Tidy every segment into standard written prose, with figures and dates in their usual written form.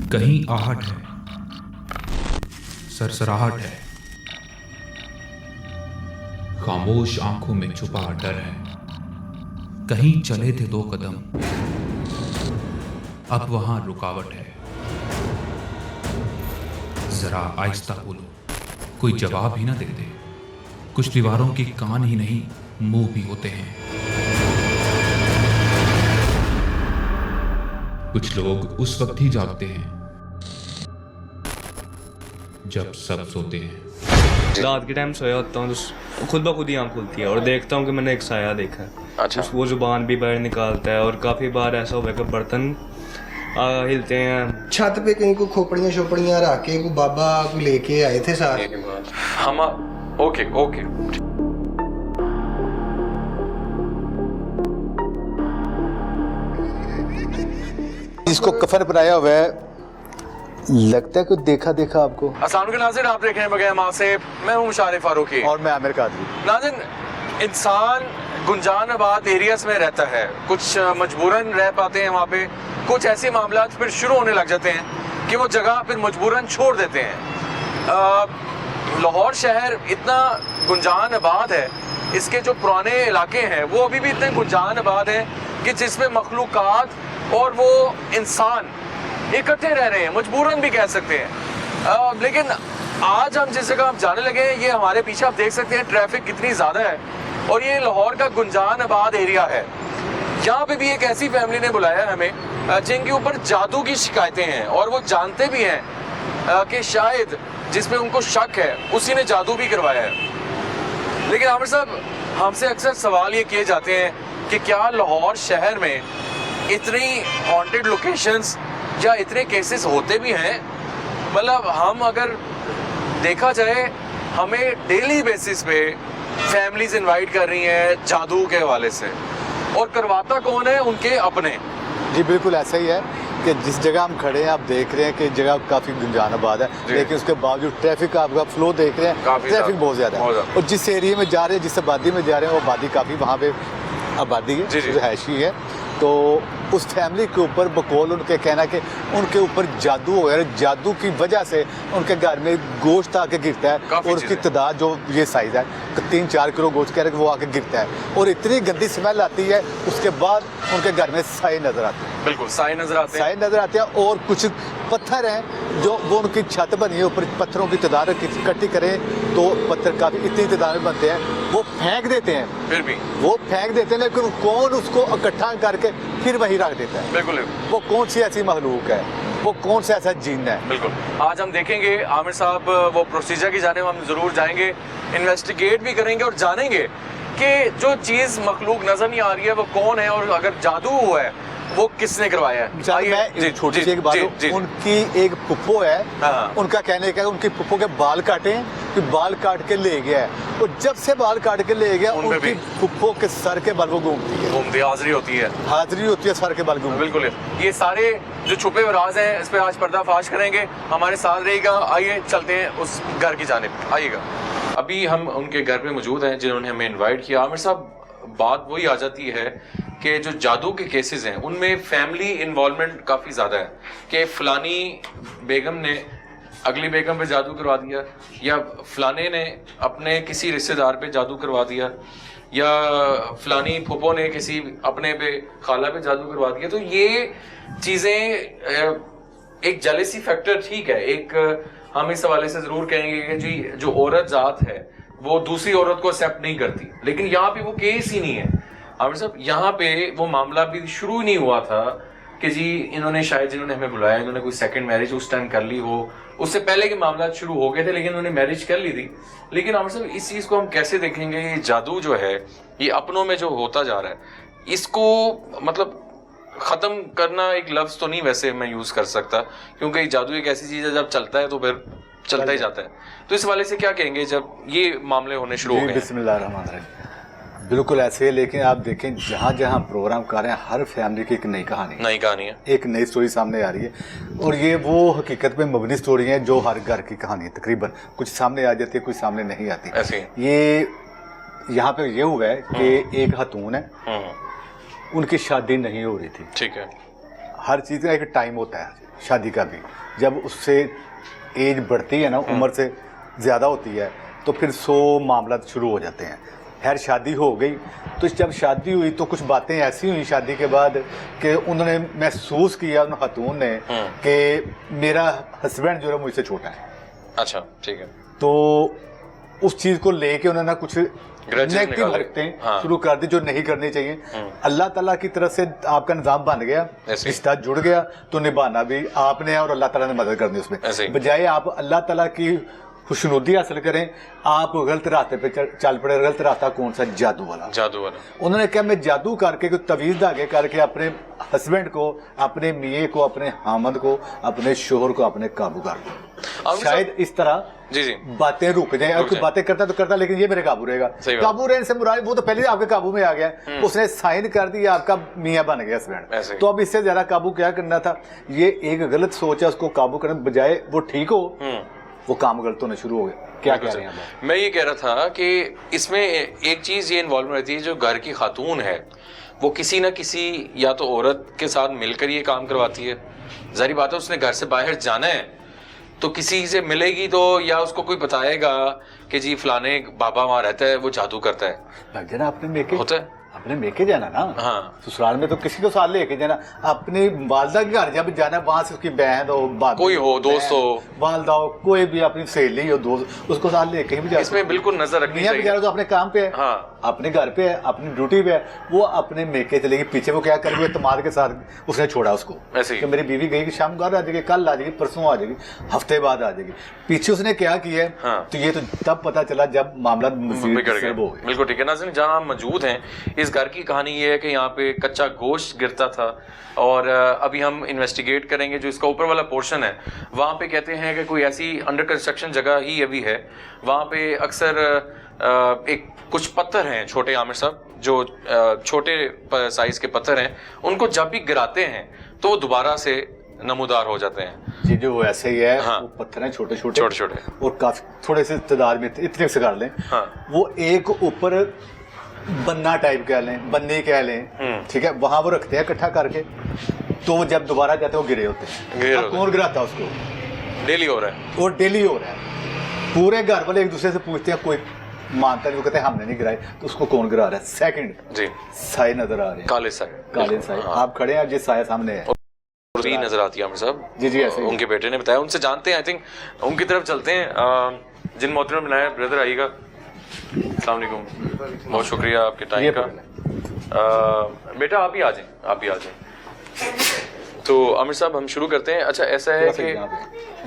कहीं आहट है, सरसराहट है, खामोश आंखों में छुपा डर है। कहीं चले थे 2 कदम, अब वहां रुकावट है। जरा आहिस्ता बोलो, कोई जवाब ही ना दे दे। कुछ दीवारों के कान ही नहीं, मुंह भी होते हैं। कुछ लोग उस वक्त ही जागते हैं जब सब सोते हैं। रात के टाइम सोया होता हूँ तो खुद ब खुद ही आँख खुलती है और देखता हूँ कि मैंने एक साया देखा है। अच्छा। वो जुबान भी बाहर निकालता है और काफ़ी बार ऐसा हुआ है कि बर्तन हिलते हैं। छत पे कहीं को खोपड़ियाँ शोपड़ियाँ रख के को बाबा को लेके आए थे सारे। हम ओके ओके इसको कफन बनाया हुआ है, लगता है कुछ देखा देखा आपको। अस्सलाम वालेकुम नाज़रीन, आप देख रहे हैं बगैर माँ से। मैं हूँ मुशारिफ फारूकी और मैं आमिर कादरी। नाज़रीन, इंसान गुंजानाबाद एरियाज में रहता है, कुछ मजबूरन रह पाते हैं वहाँ पे, कुछ ऐसे मामला फिर शुरू होने लग जाते हैं कि वो जगह फिर मजबूरन छोड़ देते हैं। लाहौर शहर इतना गुंजानाबाद है, इसके जो पुराने इलाके हैं वो अभी भी इतने गुंजानाबाद हैं कि जिसमें मखलूकात और वो इंसान इकट्ठे रह रहे हैं, मजबूरन भी कह सकते हैं। लेकिन आज हम जिस जगह हम जाने लगे हैं, ये हमारे पीछे आप देख सकते हैं ट्रैफिक कितनी ज़्यादा है और ये लाहौर का गुंजानाबाद एरिया है। यहाँ पे भी एक ऐसी फैमिली ने बुलाया है हमें जिनके ऊपर जादू की शिकायतें हैं और वो जानते भी हैं कि शायद जिसपे उनको शक है उसी ने जादू भी करवाया है। लेकिन आमिर साहब, हमसे अक्सर सवाल ये किए जाते हैं कि क्या लाहौर शहर में इतनी हॉन्टेड लोकेशंस या इतने केसेस होते भी हैं? मतलब हम अगर देखा जाए, हमें डेली बेसिस पे फैमिलीज इनवाइट कर रही हैं जादू के हवाले से, और करवाता कौन है? उनके अपने। जी बिल्कुल ऐसा ही है कि जिस जगह हम खड़े हैं आप देख रहे हैं कि जगह काफ़ी गुंजानाबाद है, लेकिन उसके बावजूद ट्रैफिक का आपका फ्लो देख रहे हैं, ट्रैफिक बहुत ज़्यादा है। और जिस एरिया में जा रहे हैं, जिस आबादी में जा रहे हैं, वो आबादी काफ़ी वहाँ पे आबादी है, रिहायशी है। तो उस फैमिली के ऊपर बकौल उनके कहना कि उनके ऊपर जादू हो गया, जादू की वजह से उनके घर में गोश्त आके गिरता है और उसकी तादाद जो ये साइज़ है 3-4 किलो गोश्त कह रहे हैं, वो आके गिरता है और इतनी गंदी स्मेल आती है। उसके बाद उनके घर में साए नज़र आते हैं। बिल्कुल साए नज़र आते हैं, साए नज़र आते हैं और कुछ पत्थर हैं जो वो उनकी छत बनी है, ऊपर पत्थरों की तादाद इकट्ठी करें तो पत्थर काफ़ी इतनी तादाद में बनते हैं, वो फेंक देते हैं। फिर भी वो फेंक देते हैं, लेकिन कौन उसको इकट्ठा करके फिर वहीं रख देता है? बिल्कुल। वो कौन सी ऐसी मखलूक है, वो कौन सा ऐसा जिन है? बिल्कुल आज हम देखेंगे आमिर साहब, वो प्रोसीजर की जाने हम जरूर जाएंगे, इन्वेस्टिगेट भी करेंगे और जानेंगे कि जो चीज़ मखलूक नजर नहीं आ रही है वो कौन है, और अगर जादू हुआ है वो किसने करवाया है। मैं छोटी सी एक बात, उनकी एक पुप्पो है, उनका कहने का उनकी पुप्पो के बाल काटे कि बाल काट के ले गया है, और जब से बाल काट के ले गया उनकी पुप्पो के सर के बाल वो घूमती है, हाजिरी होती है, हाजिरी होती है, सर के बाल घूमती है। बिल्कुल। ये सारे जो छुपे हुए राज हैं इस पर आज पर्दाफाश करेंगे, हमारे साथ रहेगा। आइए चलते हैं उस घर की जानिब, आइएगा। अभी हम उनके घर पे मौजूद हैं जिन्होंने हमें इन्वाइट किया। आमिर साहब, बात वही आ जाती है कि जो जादू के केसेस हैं उनमें फैमिली इन्वॉल्वमेंट काफ़ी ज़्यादा है कि फ़लानी बेगम ने अगली बेगम पे जादू करवा दिया, या फ़लाने ने अपने किसी रिश्तेदार पे जादू करवा दिया, या फ़लानी फूफो ने किसी अपने पे खाला पे जादू करवा दिया। तो ये चीज़ें एक जेलेसी फैक्टर ठीक है, एक हम इस हवाले से ज़रूर कहेंगे कि जी जो औरत ज़ात है वो दूसरी औरत को एक्सेप्ट नहीं करती, लेकिन यहाँ पे वो केस ही नहीं है। आमिर साहब, यहाँ पे वो मामला भी शुरू नहीं हुआ था कि जी इन्होंने शायद जिन्होंने हमें बुलाया इन्होंने कोई सेकंड मैरिज उस टाइम कर ली हो, उससे पहले के मामला शुरू हो गए थे, लेकिन उन्होंने मैरिज कर ली थी। लेकिन आमिर साहब, इस चीज़ को हम कैसे देखेंगे? ये जादू जो है ये अपनों में जो होता जा रहा है, इसको मतलब ख़त्म करना एक लफ्ज़ तो नहीं वैसे मैं यूज़ कर सकता, क्योंकि जादू एक ऐसी चीज़ है जब चलता है तो फिर चलता ही जाता है। तो इस वाले से क्या कहेंगे जब ये मामले होने शुरू हो गए? बिस्मिल्लाहिर्रहमानिर्रहीम। बिल्कुल ऐसे है, लेकिन आप देखें जहाँ जहाँ प्रोग्राम कर रहे हैं हर फैमिली की एक नई कहानी है, एक नई स्टोरी सामने आ रही है, और ये वो हकीकत पे मबनी स्टोरी है जो हर घर की कहानी है तकरीबन, कुछ सामने आ जाती है कुछ सामने नहीं आती। ऐसे ये यहाँ पे ये हुआ है कि एक खातून है, उनकी शादी नहीं हो रही थी, ठीक है, हर चीज़ का एक टाइम होता है शादी का भी। जब उससे एज बढ़ती है ना, उम्र से ज़्यादा होती है, तो फिर 100 मामला शुरू हो जाते हैं। खैर शादी हो गई, तो जब शादी हुई तो कुछ बातें ऐसी हुई शादी के बाद कि उन्होंने महसूस किया, उन खातून ने, कि मेरा हस्बैंड जो है मुझसे छोटा है। अच्छा, ठीक है। तो उस चीज़ को लेके उन्होंने कुछ नेगेटिव हरकतें शुरू कर दी जो नहीं करनी चाहिए। अल्लाह ताला की तरफ से आपका निज़ाम बन गया, रिश्ता जुड़ गया, तो निभाना भी आपने और अल्लाह ताला ने मदद करनी उसमें। बजाय आप अल्लाह ताला की खुशनुदी हासिल करें, आप गलत रास्ते पे चल पड़े। गलत रास्ता कौन सा? जादू वाला। उन्होंने कहा मैं जादू करके कुछ तवीज़ धागे करके अपने हस्बैंड को, अपने मियाँ को, अपने हामद को, अपने शोहर को अपने काबू कर दूं। शायद इस तरह जी बातें रुक जाए। और कुछ बातें करता तो करता, लेकिन ये मेरे काबू रहेगा। काबू रहने से मुराद वो तो पहले ही आपके काबू में आ गया, उसने साइन कर दिया, आपका मियाँ बन गया हस्बैंड। तो अब इससे ज्यादा काबू क्या करना था? ये एक गलत सोच है, उसको काबू करने बजाय वो ठीक हो, वो काम गलत होने शुरू हो गए। क्या कह रहे हैं आप? मैं ये कह रहा था कि इसमें एक चीज ये इन्वॉल्व रहती है, जो घर की खातून है वो किसी ना किसी या तो औरत के साथ मिलकर ये काम करवाती है। जाहिर बात है उसने घर से बाहर जाना है तो किसी से मिलेगी तो, या उसको कोई बताएगा कि जी फलाने बाबा वहाँ रहता है, वो जादू करता है। जना अपने मेके होता है, अपने मेके जाना ना। हाँ, ससुराल में तो किसी को साथ लेके जाना। अपनी वालदा के घर जब जाना, वहां से उसकी बहन हो, कोई हो, दोस्त हो, वालदा हो, कोई भी अपनी सहेली हो, दोस्त, उसको साथ लेके भी जाना। इसमें बिल्कुल नजर रखनी चाहिए। बेचारा तो अपने काम पे है, हाँ, अपने घर पे है, अपनी ड्यूटी पे है, वो अपने मेके चलेगी। पीछे वो क्या करेगी? इत्मीनान के साथ उसने छोड़ा उसको, ऐसे कि मेरी बीवी गई कि शाम घर आ जाएगी, कल आ जाएगी, परसों आ जाएगी, हफ्ते बाद आ जाएगी। पीछे उसने क्या किया है? हाँ। तो ये तो तब पता चला जब मामला बिल्कुल ठीक है। नाज़रीन, जहाँ हम मौजूद हैं, इस घर की कहानी ये है कि यहाँ पे कच्चा गोश्त गिरता था, और अभी हम इन्वेस्टिगेट करेंगे। जो इसका ऊपर वाला पोर्शन है, वहाँ पे कहते हैं कि कोई ऐसी अंडर कंस्ट्रक्शन जगह ही अभी है। वहाँ पे अक्सर एक कुछ पत्थर हैं छोटे, आमिर साहब, जो छोटे साइज के पत्थर हैं, उनको जब भी गिराते हैं तो वो दोबारा से नमूदार हो जाते हैं। जी, जो ऐसे ही है। हाँ। वो पत्थर हैं छोटे छोटे और काफी थोड़े से तादाद में, इतने से कर लें। हाँ। वो एक ऊपर बन्ना टाइप कह लें, बन्नी कह लें, ठीक है, वहां वो रखते हैं इकट्ठा करके। तो जब दोबारा जाते हैं वो गिरे होते हैं। अब कौन गिराता है उसको? डेली हो रहा है, वो डेली हो रहा है। पूरे घर वाले एक दूसरे से पूछते हैं, कोई मानता नहीं, वो कहते हैं हमने नहीं गिराए। तो उसको कौन गिरा रहा है? सेकंड जी, साए नजर आ रहे हैं, काले साए। आप खड़े हैं, जिस साया सामने है भी नजर आती है आमिर साहब। जी ऐसे उनके बेटे ने बताया, उनसे जानते हैं। आई थिंक उनकी तरफ चलते हैं। जिन मोहतरम ने बनाया, ब्रदर आइएगा। अस्सलाम वालेकुम, बहुत शुक्रिया आपके टाइम का। बेटा आप भी आ जाएं। तो आमिर साहब हम शुरू करते हैं। अच्छा, ऐसा है कि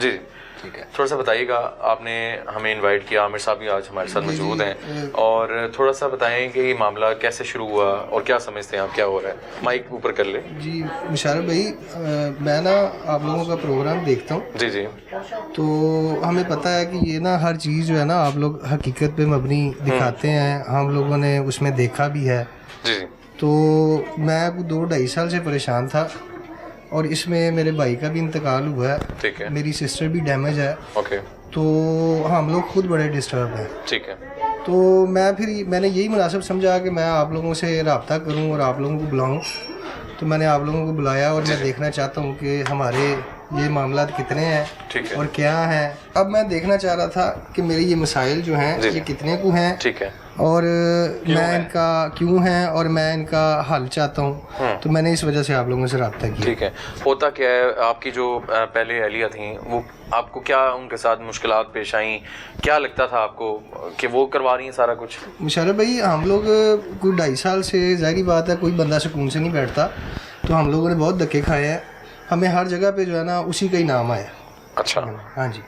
जी ठीक है, थोड़ा सा बताइएगा। आपने हमें इनवाइट किया, आमिर साहब भी आज हमारे साथ मौजूद हैं, और थोड़ा सा बताएं कि ये मामला कैसे शुरू हुआ और क्या समझते हैं आप, क्या हो रहा है? माइक ऊपर कर ले। जी मुशर्रफ भाई, मैं ना आप लोगों का प्रोग्राम देखता हूँ। जी तो हमें पता है कि ये ना हर चीज़ जो है ना आप लोग हकीकत पे मबनी दिखाते हैं, हम लोगों ने उसमें देखा भी है। जी। तो मैं 2-2.5 साल से परेशान था, और इसमें मेरे भाई का भी इंतकाल हुआ है। ठीक है। मेरी सिस्टर भी डैमेज है। ओके। तो हम लोग खुद बड़े डिस्टर्ब हैं। ठीक है। तो मैंने यही मुनासिब समझा कि मैं आप लोगों से रब्ता करूं और आप लोगों को बुलाऊं। तो मैंने आप लोगों को बुलाया, और मैं देखना चाहता हूं कि हमारे ये मामला कितने हैं और क्या हैं। अब मैं देखना चाह रहा था कि मेरे ये मसाइल जो हैं ये कितने को हैं। ठीक है। और मैं इनका क्यों है और मैं इनका हल चाहता हूँ। तो मैंने इस वजह से आप लोगों से रब्ता किया। ठीक है। होता क्या है, आपकी जो पहले अहलिया थी, वो आपको क्या उनके साथ मुश्किलात पेश आई? क्या लगता था आपको कि वो करवा रही हैं सारा कुछ? मुशर्रफ भाई, हम लोग कोई 2.5 साल से, जाहिर बात है कोई बंदा सुकून से नहीं बैठता, तो हम लोगों ने बहुत धक्के खाए हैं। हमें हर जगह पे जो है ना उसी का ही नाम आया। अच्छा। हाँ जी।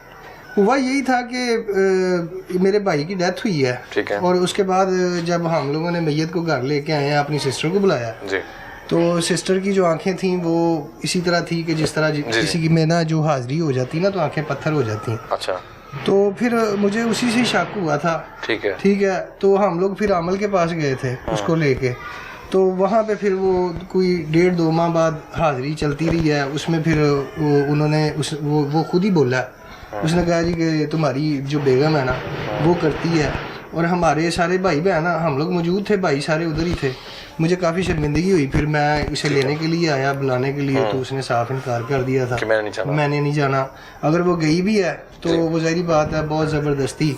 हुआ यही था कि मेरे भाई की डेथ हुई है। ठीक है। और उसके बाद जब हम लोगों ने मैयत को घर लेके आए हैं, अपनी सिस्टर को बुलाया जी। तो सिस्टर की जो आंखें थी वो इसी तरह थी कि जिस तरह किसी की में ना जो हाजिरी हो जाती ना, तो आंखें पत्थर हो जाती हैं। अच्छा। तो फिर मुझे उसी से शक हुआ था। ठीक है। ठीक है। तो हम लोग फिर अमल के पास गए थे उसको लेके। तो वहाँ पे फिर वो कोई 1.5-2 माह बाद हाजिरी चलती रही है। उसमें फिर उन्होंने वो खुद ही बोला, उसने कहा जी कि तुम्हारी जो बेगम है ना वो करती है, और हमारे सारे भाई बहन हम लोग मौजूद थे, भाई सारे उधर ही थे। मुझे काफ़ी शर्मिंदगी हुई, फिर मैं इसे लेने के लिए आया, बुलाने के लिए, तो उसने साफ इनकार कर दिया था कि मैंने नहीं जाना। अगर वो गई भी है तो वो ज़ाहिर बात है बहुत ज़बरदस्ती।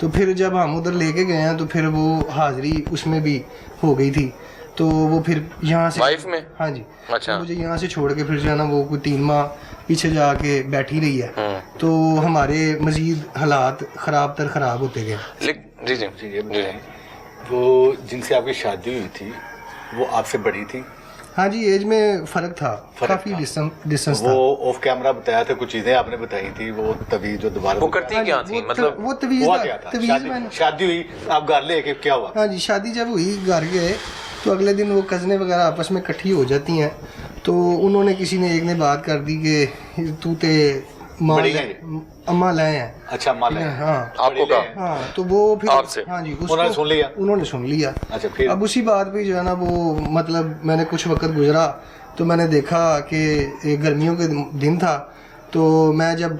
तो फिर जब हम उधर लेके गए हैं तो फिर वो हाज़िरी उसमें भी हो गई थी, तो वो फिर यहाँ से वाइफ में? हाँ जी। अच्छा। तो मुझे यहाँ से छोड़ के फिर जो है ना वो कोई 3 माह पीछे जाके बैठी रही है, तो हमारे मज़ीद हालात ख़राब होते गए। जी जी जी जी। वो जिनसे आपकी शादी हुई थी वो आपसे बड़ी थी? हाँ जी, एज में फ़र्क था, काफ़ी डिस्टेंस था। वो ऑफ कैमरा बताया था, कुछ चीज़ें आपने बताई थी, वो तवीज़ जो दोबारा वो करती क्या थी, मतलब वो तवीज़ शादी हुई, आप घर लेके क्या हुआ? हाँ जी, शादी जब हुई घर गए तो अगले दिन वो कज़नें वगैरह आपस में इकट्ठी हो जाती हैं, तो उन्होंने किसी ने एक ने बात कर दी कि तू ते अम्मा लाए हैं। अच्छा, अम्मा लाए? हाँ आपको कहा? हाँ, तो वो फिर आपसे? हाँ जी, उन्होंने सुन लिया। अच्छा, फिर अब उसी बात पे जो है ना वो मतलब मैंने कुछ वक्त गुजरा तो मैंने देखा कि गर्मियों के दिन था, तो मैं जब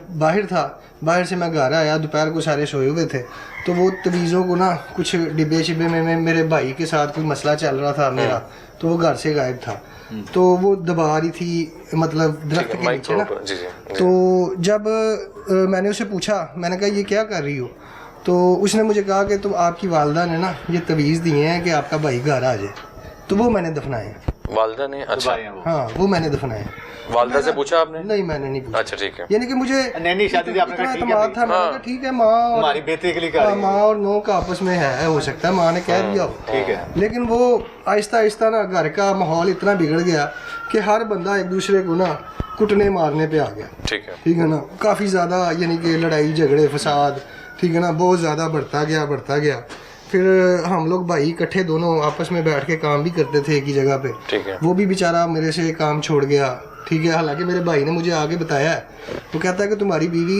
बाहर से मैं घर आया, दोपहर को सारे सोए हुए थे, तो वो तवीज़ों को ना कुछ डिब्बे शिब्बे में मेरे भाई के साथ कोई मसला चल रहा था मेरा, तो वो घर से गायब था, तो वो दबा रही थी मतलब दरख्त के नीचे ना। तो जब मैंने उसे पूछा, मैंने कहा ये क्या कर रही हो, तो उसने मुझे कहा कि तुम आपकी वालदा ने ना ये तवीज़ दिए हैं कि आपका भाई घर आ जाए, तो वो मैंने दफनाए। वालदा ने? अच्छा। हाँ, वो मैंने दफनाए। वालदा से पूछा आपने? नहीं, मैंने नहीं पूछा। अच्छा, ठीक है। यानी कि मुझे नैनी शादी थी, आपने कहा ठीक है, था, मैंने कहा ठीक है, माँ और हमारी बेटी के लिए कर रही है। माँ और नौ का आपस में है, हो सकता है माँ ने कह दिया हो, ठीक है। लेकिन वो आहिस्ता आहिस्ता ना घर का माहौल इतना बिगड़ गया कि हर बंदा एक दूसरे को ना कुटने मारने पे आ गया। ठीक है ना, काफ़ी ज़्यादा यानी कि लड़ाई झगड़े फसाद, ठीक है ना, बहुत ज़्यादा बढ़ता गया। फिर हम लोग भाई इकट्ठे दोनों आपस में बैठ के काम भी करते थे एक ही जगह पे, ठीक है। वो भी बेचारा मेरे से काम छोड़ गया, ठीक है। हालांकि मेरे भाई ने मुझे आगे बताया है, वो कहता है कि तुम्हारी बीवी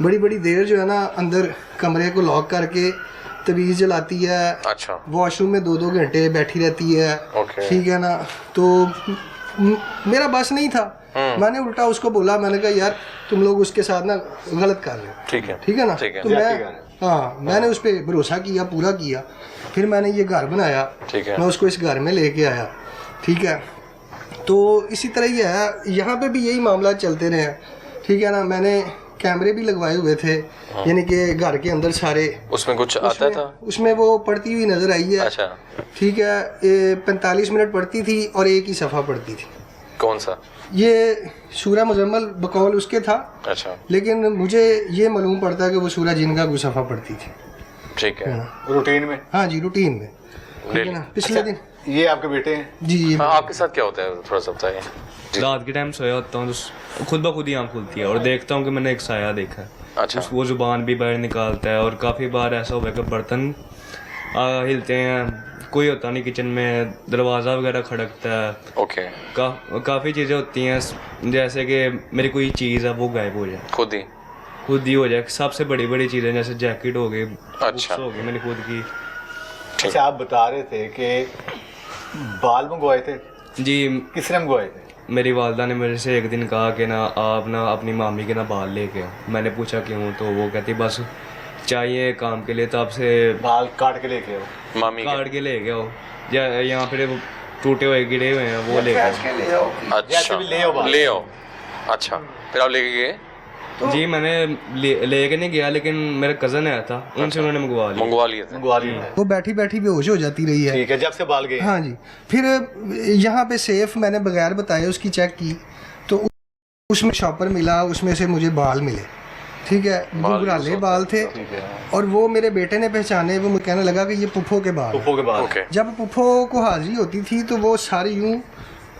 बड़ी देर जो है ना अंदर कमरे को लॉक करके तवीज़ जलाती है। अच्छा। वॉशरूम में 2-2 घंटे बैठी रहती है, ठीक है ना। तो मेरा बस नहीं था, मैंने उल्टा उसको बोला, मैंने कहा यार तुम लोग उसके साथ ना गलत कर रहे हो, ठीक है ना। तो मैंने उस पर भरोसा किया, पूरा किया, फिर मैंने ये घर बनाया, मैं उसको इस घर में लेके आया, ठीक है। तो इसी तरह ही है, यहाँ पे भी यही मामला चलते रहे, ठीक है ना। मैंने कैमरे भी लगवाए हुए थे, यानी कि घर के अंदर सारे। उसमें कुछ आता था? उसमें वो पढ़ती हुई नजर आई है। अच्छा। ठीक है, 45 मिनट पढ़ती थी और एक ही सफ़ा पढ़ती थी। कौन सा? ये सूरह मुजम्मल बकौल उसके था। अच्छा। लेकिन मुझे ये मालूम पड़ता है कि वो सूरह जिन का कोई सफ़ा पढ़ती थी। ठीक है। रूटीन में? हाँ जी, रूटीन में, ठीक है ना। पिछले दिन ये आपके बेटे हैं? जी। हाँ, आपके साथ क्या होता है थोड़ा सा बताइए। रात के टाइम सोया होता हूँ तो खुद ब खुद ही आँख खुलती है और देखता हूँ कि मैंने एक साया देखा है। अच्छा। वो जुबान भी बाहर निकालता है और काफ़ी बार ऐसा हुआ है कि बर्तन हिलते हैं, कोई होता नहीं किचन में, दरवाज़ा वगैरह खड़कता है। ओके। काफ़ी चीज़ें होती हैं, जैसे कि मेरी कोई चीज़ है वो गायब हो जाए, खुद ही हो जाए। सबसे बड़ी चीज़ें जैसे जैकेट हो गई, अच्छा, हो गई मेरी खुद की। अच्छा, आप बता रहे थे कि बाल मंगवाए थे? जी। किसने मंगवाए थे? मेरी वालदा ने मेरे से एक दिन कहा कि ना आप ना अपनी मामी के ना बाल लेके आओ। मैंने पूछा क्यों, तो वो कहती बस चाहिए काम के लिए, तो आपसे बाल काट के लेके आओ। मामी काट के लेके आओ, या यहाँ पे वो टूटे हुए गिरे हुए हैं वो लेके आओ। अच्छा, ले आओ। अच्छा, फिर आप लेके गए? जी, मैंने लेके नहीं गया, लेकिन मेरा कज़न आया था, उनसे उन्होंने मंगवा लिया। वो बैठी बेहोश हो जाती रही है। ठीक है, जब से बाल गए? हाँ जी। फिर यहाँ पे सेफ मैंने बगैर बताए उसकी चेक की, तो उसमें शॉपर मिला, उसमें से मुझे बाल मिले, ठीक है। घुघराले बाल थे और वो मेरे बेटे ने पहचाने। वो मुझे कहने लगा कि ये पुप्पो के बाल। जब पुप्पो को हाजिरी होती थी तो वो सारी यूं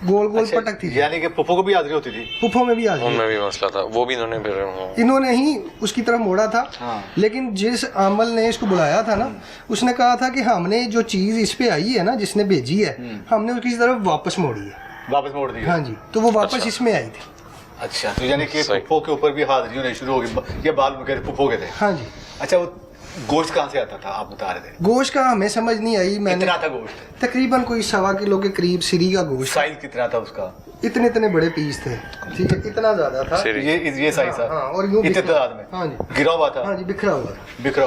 गोल पटकती थी। यानी कि पुप्पो को भी हाजिरी होती थी? पुप्पो में भी हाजिरी, उनमें भी मसला था, वो भी इन्होंने ही उसकी तरफ मोड़ा था। लेकिन जिस आमल ने इसको बुलाया था ना, उसने कहा था कि हमने जो चीज़ इस पे आई है ना, जिसने भेजी है, हमने उसकी तरफ वापस मोड़ी है। वापस मोड़ दी? हाँ जी, तो वो वापस इसमें आई थी। अच्छा, तो यानी कि पुप्पो के ऊपर भी हाजिरी होने शुरू हो गई, ये बाल वगैरह पुप्पो के थे? हाँ जी। अच्छा, वो गोश्त कहाँ से आता था आप बता रहे थे? गोश्त का हमें समझ नहीं आई। मैंने कितना था गोश्त? तकरीबन कोई 1.25 किलो के करीब सिरी का गोश्त। साइज कितना था उसका? इतने इतने बड़े पीस थे, ठीक है, इतना ज्यादा था ये साइज था। हाँ, और यूं इतने तादाद में हाँ जी, गिरा हुआ था। हाँ जी, बिखरा हुआ था, बिखरा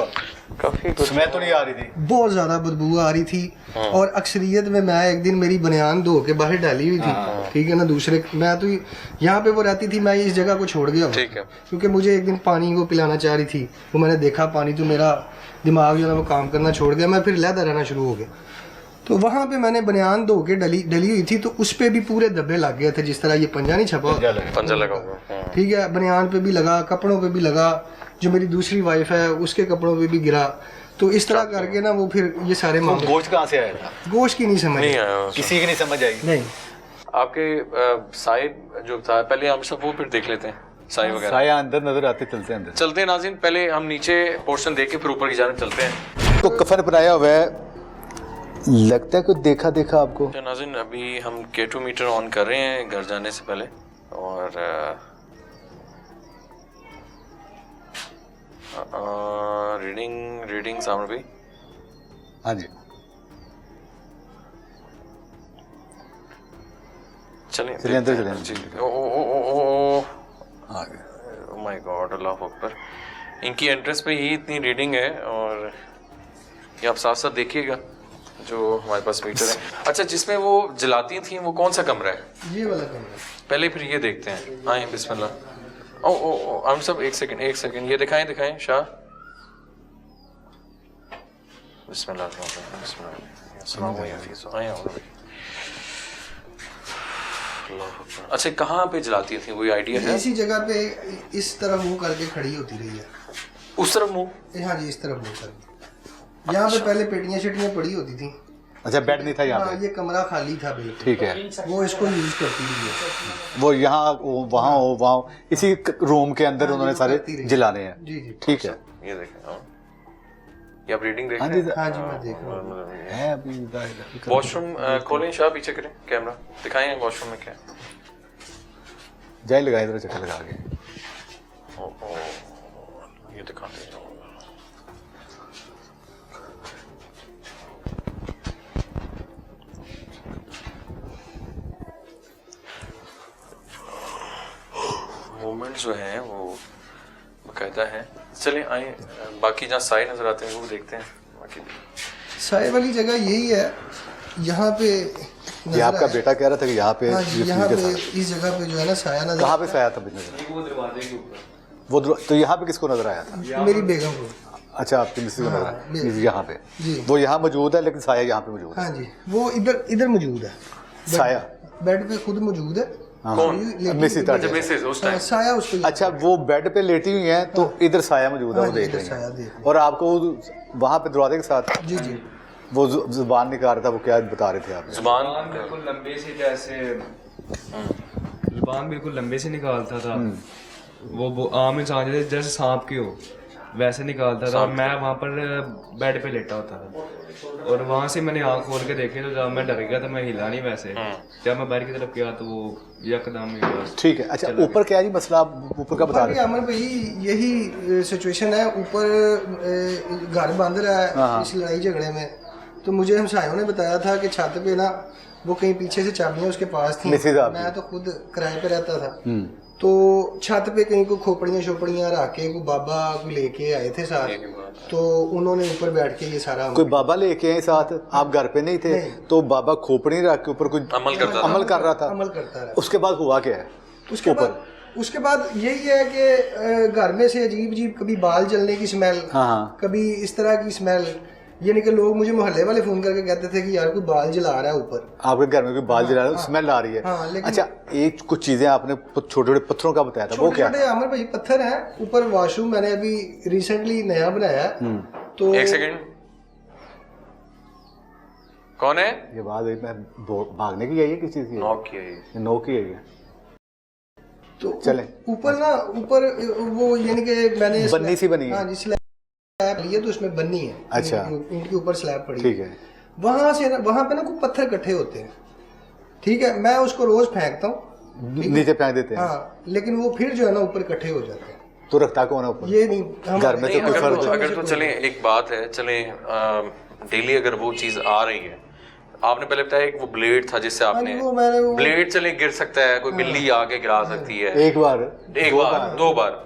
काफी स्मेल तो नहीं आ रही थी, बहुत ज्यादा बदबू आ रही थी। और अक्सरियत में मैं एक दिन मेरी बनियान धो के बाहर डाली हुई थी, ठीक है ना, दूसरे मैं तो यहाँ पे वो रहती थी, मैं इस जगह को छोड़ गया ठीक है, क्योंकि मुझे एक दिन पानी वो पिलाना चाह रही थी, वो मैंने देखा पानी, तो मेरा दिमाग जो है वो काम करना छोड़ गया, मैं फिर लहदा रहना शुरू हो गया। तो वहाँ पे मैंने बनियान धो के डली हुई थी, तो उस पे भी पूरे धब्बे लग गए थे, जिस तरह ये पंजा नहीं छपा, पंजा लगा हुआ, ठीक है, बनियान पे भी लगा, कपड़ों पे भी लगा, जो मेरी दूसरी वाइफ है उसके कपड़ों पे भी गिरा। तो इस तरह करके ना वो फिर ये सारे मामले। गोश्त कहाँ से आया था? गोश्त की नहीं समझ नहीं आया, किसी की नहीं समझ आई। नहीं, आपके साहिब जो था पहले हम सब वो फिर देख लेते हैं, साई वगैरह साया अंदर नजर आते, चलते हैं अंदर। चलते हैं नाज़रीन, पहले हम नीचे पोर्शन देख के फिर ऊपर की जानिब चलते हैं। तो कफन बनाया हुआ है, लगता है कुछ देखा देखा आपको। तो नाज़रीन अभी हम K2 मीटर ऑन कर रहे हैं घर जाने से पहले, और रीडिंग सामने भी, हाँ जी चलिए चलिए अंदर चलें। जी, ओ आगे माय गॉड, अल्लाह अकबर। इनकी एंट्रेंस पे ही इतनी रीडिंग है, और ये आप साथ साथ देखिएगा जो हमारे पास मीटर है। अच्छा, जिसमें वो जलाती थी वो कौन सा कमरा है? ये वाला कमरा। पहले फिर ये देखते हैं, आए बिस्मिल्लाह। ओ हम सब एक सेकंड ये दिखाएं शाह, बिस्मिल्लाह अस्सलाम वालेकुम। अच्छा, कहाँ पे जलाती थी, कोई आइडिया है? इसी जगह पे इस तरफ मुंह करके खड़ी होती रही है, उस तरफ मुंह? हाँ जी, इस तरफ मुंह करके। यहाँ पे पहले पेटियां शेटियां पड़ी होती थी। अच्छा, बेड नहीं था यहाँ हाँ, ये कमरा खाली था बिल्कुल, ठीक है, वो इसको यूज करती थी। वो यहाँ वहाँ इसी रूम के अंदर उन्होंने सारे जलाने हैं। जी जी, ठीक है, ये देखें, ये आप रीडिंग देख हाँ रहे जी हैं? हाँ जी, मैं देख रहा हूँ। है अभी। वॉशरूम खोलें शाह, पीछे करें कैमरा, दिखाएं वॉशरूम में क्या है। जाए लगाए इधर चक्कर लगा के। ये दिखाते हैं। मूवमेंट जो है वो बकायदा है। चलिए आए, बाकी जहाँ साए नजर आते हैं वो देखते हैं। बाकी साए वाली जगह यही है, यहाँ पे ये आपका बेटा कह रहा था कि यहाँ पे, हाँ जी, यहाँ पे इस जगह पे जो है ना साया नजर। कहाँ पे साया था? वो दरवाजे के ऊपर, वो तो यहाँ पे किसको नजर आया था? मेरी बेगम को। अच्छा, आपकी मिसेज को नजर आया यहाँ पे? जी, वो यहाँ मौजूद है लेकिन साया यहाँ पे मौजूद है। हाँ जी, वो इधर मौजूद है, साया बेड पे खुद मौजूद है। कौन? मिसेज उस टाइम साया उसको। अच्छा, वो बेड पे लेटी हुई हैं तो इधर साया मौजूद है, वो देख रही हैं। और आपको वहाँ पे दरवाजे के साथ जी जी, वो जुबान निकाल रहा था, वो क्या बता रहे थे आप? जुबान बिल्कुल लंबे से, जैसे जुबान बिल्कुल लंबे से निकालता था। वो आम इंसान जैसे सांप के हो वैसे निकालता था। और मैं वहाँ पर बेड पे लेटा होता था, और वहाँ से मैंने आँख खोल के देखे, तो जब मैं डर गया तो मैं हिला नहीं। वैसे जब मैं बाहर की तरफ गया तो वो यकदम ही बस। ठीक है। अच्छा, ऊपर क्या है जी मसला, आप ऊपर का बता रहे हैं? अमर भाई यही सिचुएशन है, ऊपर घर बंद रहा है इस लड़ाई झगड़े में। तो मुझे हमसायों ने बताया था कि छत पे ना वो कहीं पीछे से चाबियां उसके पास थी। मैं तो खुद किराए पे रहता था, तो छत पे कहीं को खोपड़ियां रख के कोई बाबा को लेके आए थे साथ, तो उन्होंने ऊपर बैठ के ये सारा कोई बाबा लेके आए साथ? आप घर पे नहीं थे? तो बाबा खोपड़ी रख के ऊपर कोई अमल कर रहा था। अमल करता रहा। उसके बाद हुआ क्या है? उसके बाद यही है कि घर में से अजीब कभी बाल जलने की स्मेल, कभी इस तरह की स्मेल, यानी कि लोग मुझे मोहल्ले वाले फोन करके कहते थे कि यार कोई बाल जला रहा है ऊपर। आपके घर में कोई बाल जला रहा है, स्मेल आ रही है? अच्छा, एक कुछ चीजें आपने छोटे छोटे पत्थरों का बताया था, वो क्या? छोटे अमर भाई पत्थर है ऊपर। वॉशरूम मैंने अभी रिसेंटली नया बनाया है। तो एक सेकंड, कौन है ये? बात मैं भागने की आई है, किस चीज की? नॉक की है। तो चले ऊपर ना, ऊपर वो यानी कि मैंने बन्नी सी बनी है। हाँ जी, स्लैब लिया तो उसमें बन्नी है। अच्छा, इनके ऊपर स्लैब पड़ी, ठीक है। वहां पे ना कुछ पत्थर इकट्ठे होते हैं, ठीक है। मैं उसको रोज फेंकता हूँ, नीचे फेंक देते हैं। हाँ, लेकिन वो फिर जो है ना ऊपर इकट्ठे हो जाते हैं। तो रखता कौन है ऊपर? ये नहीं, घर में तो अगर तो चले, एक बात है, चले डेली अगर वो चीज आ रही है आपने पहले बताया एक वो ब्लेड था जिससे आपने वो मैंने वो ब्लेड चले गिर सकता है, कोई बिल्ली आके गिरा सकती है, एक बार दो बार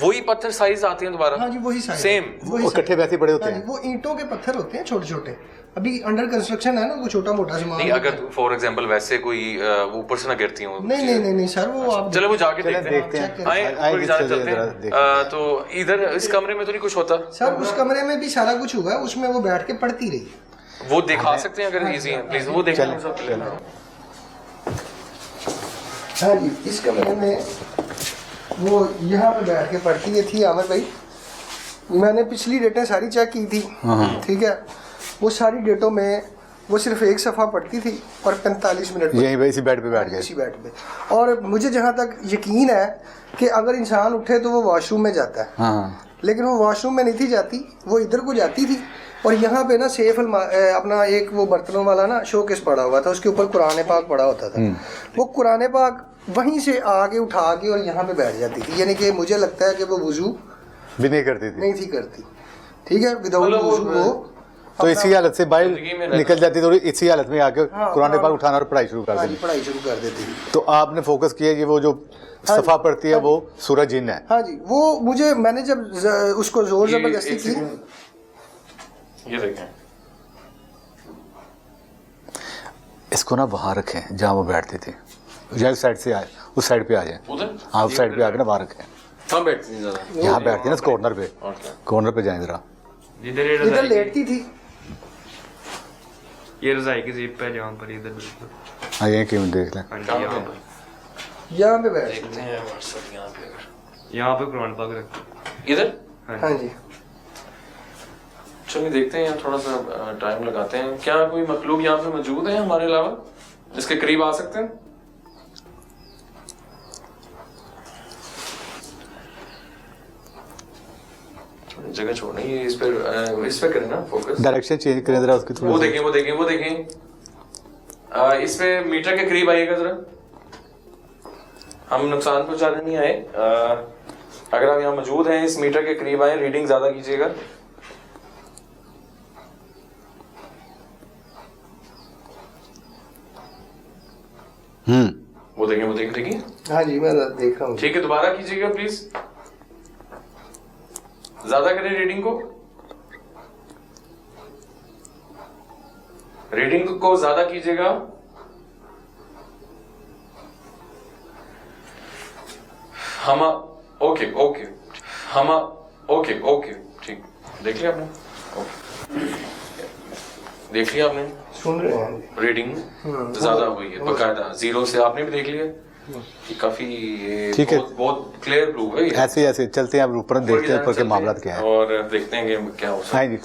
वही पत्थर साइज आते हैं दोबारा? हाँ जी वही साइज सेम वो इकट्ठे वैसे बड़े होते हैं। वो ईंटों के पत्थर होते हैं छोटे छोटे, अभी अंडर कंस्ट्रक्शन है ना, वो छोटा मोटा सामान नहीं, अगर फॉर एग्जांपल वैसे कोई ऊपर से ना गिरती हो? नहीं सर वो आप चलो वो जाके देखते हैं। आए ऊपर की जाने चलते हैं। तो इधर इस कमरे में तो नहीं कुछ होता सर? उस कमरे में भी सारा कुछ हुआ है, उसमें वो बैठ के पढ़ती रही। वो दिखा सकते हैं अगर इजी है प्लीज, वो देख लें सब। हाँ जी इस कमरे में वो यहाँ पे बैठ के पढ़ती है थी आमिर भाई। मैंने पिछली डेटें सारी चेक की थी, ठीक है, वो सारी डेटों में वो सिर्फ एक सफ़ा पढ़ती थी और 45 मिनट यहीं पे इसी बेड पे बैठ गए, इसी बेड पे। और मुझे जहाँ तक यकीन है कि अगर इंसान उठे तो वो वॉशरूम में जाता है, हाँ लेकिन वो वॉशरूम में नहीं थी जाती, वो इधर को जाती थी। और यहाँ पे ना सेफ अपना एक वो बर्तनों वाला ना शोकेस पड़ा हुआ था, उसके ऊपर कुरान पाक पड़ा होता था। वो कुरान पाक वहीं से आके उठा के और यहाँ पे बैठ जाती थी, यानी कि मुझे लगता है कि वो वुजू भी नहीं करती थी, नहीं थी करती, ठीक है, विदाउट वुजू वो तो इसी हालत से बाहर निकल जाती थी, इसी हालत में आके कुरान पाक उठाना और पढ़ाई शुरू कर देती। पढ़ाई शुरू कर देती। तो आपने फोकस किया कि वो जो सफा पढ़ती है वो सूरज जिन है। हाँ जी, वो मुझे मैंने जब उसको जोर जबरदस्ती की, ये देखें इसको ना वहाँ रखें जहाँ वो बैठती थी, या उस साइड से आए, उस साइड पे आ जाए। उधर हाँ उस साइड पे आके ना वहाँ रखें, कहाँ बैठती थी ज़्यादा? यहाँ बैठती है ना कॉर्नर पे, कॉर्नर पे जाए जरा। इधर लेटती थी, ये रजाई की जिप है जहाँ पर, इधर बिल्कुल। हाँ यहीं क्यों देख लें। हाँ जी यहाँ पर, यहाँ पे बैठ देखते हैं व्हाट्सएप यहाँ पे अगर यहाँ पे कुरान पाक रखते। इधर। हाँ जी चलिए देखते हैं यहाँ थोड़ा सा टाइम लगाते हैं। क्या कोई मखलूक यहाँ पे मौजूद है हमारे अलावा इसके करीब आ सकते हैं? थोड़ी जगह छोड़नी है, इस पे करें ना फोकस, डायरेक्शन चेंज करें जरा उसकी थोड़ी। वो देखें इस पे मीटर के करीब आइएगा जरा, हम नुकसान पहुंचाने नहीं आए। अगर आप यहाँ मौजूद हैं इस मीटर के करीब आए, रीडिंग ज्यादा कीजिएगा। वो देखें। हाँ जी मैं देख रहा हूँ। ठीक है, दोबारा कीजिएगा प्लीज, ज्यादा करें रीडिंग को ज्यादा कीजिएगा। ओके ठीक, देख लिया आपने? देख लिया आपने? सुन रहे हैं रीडिंग ज्यादा हुई है बकायदा, 0 से आपने भी देख लिया कि काफी ठीक है, बहुत क्लियर प्रूफ है। ऐसे चलते हैं, अब ऊपर देखते हैं ऊपर के मामला क्या है और देखते हैं कि क्या हो सकता है। हाँ जी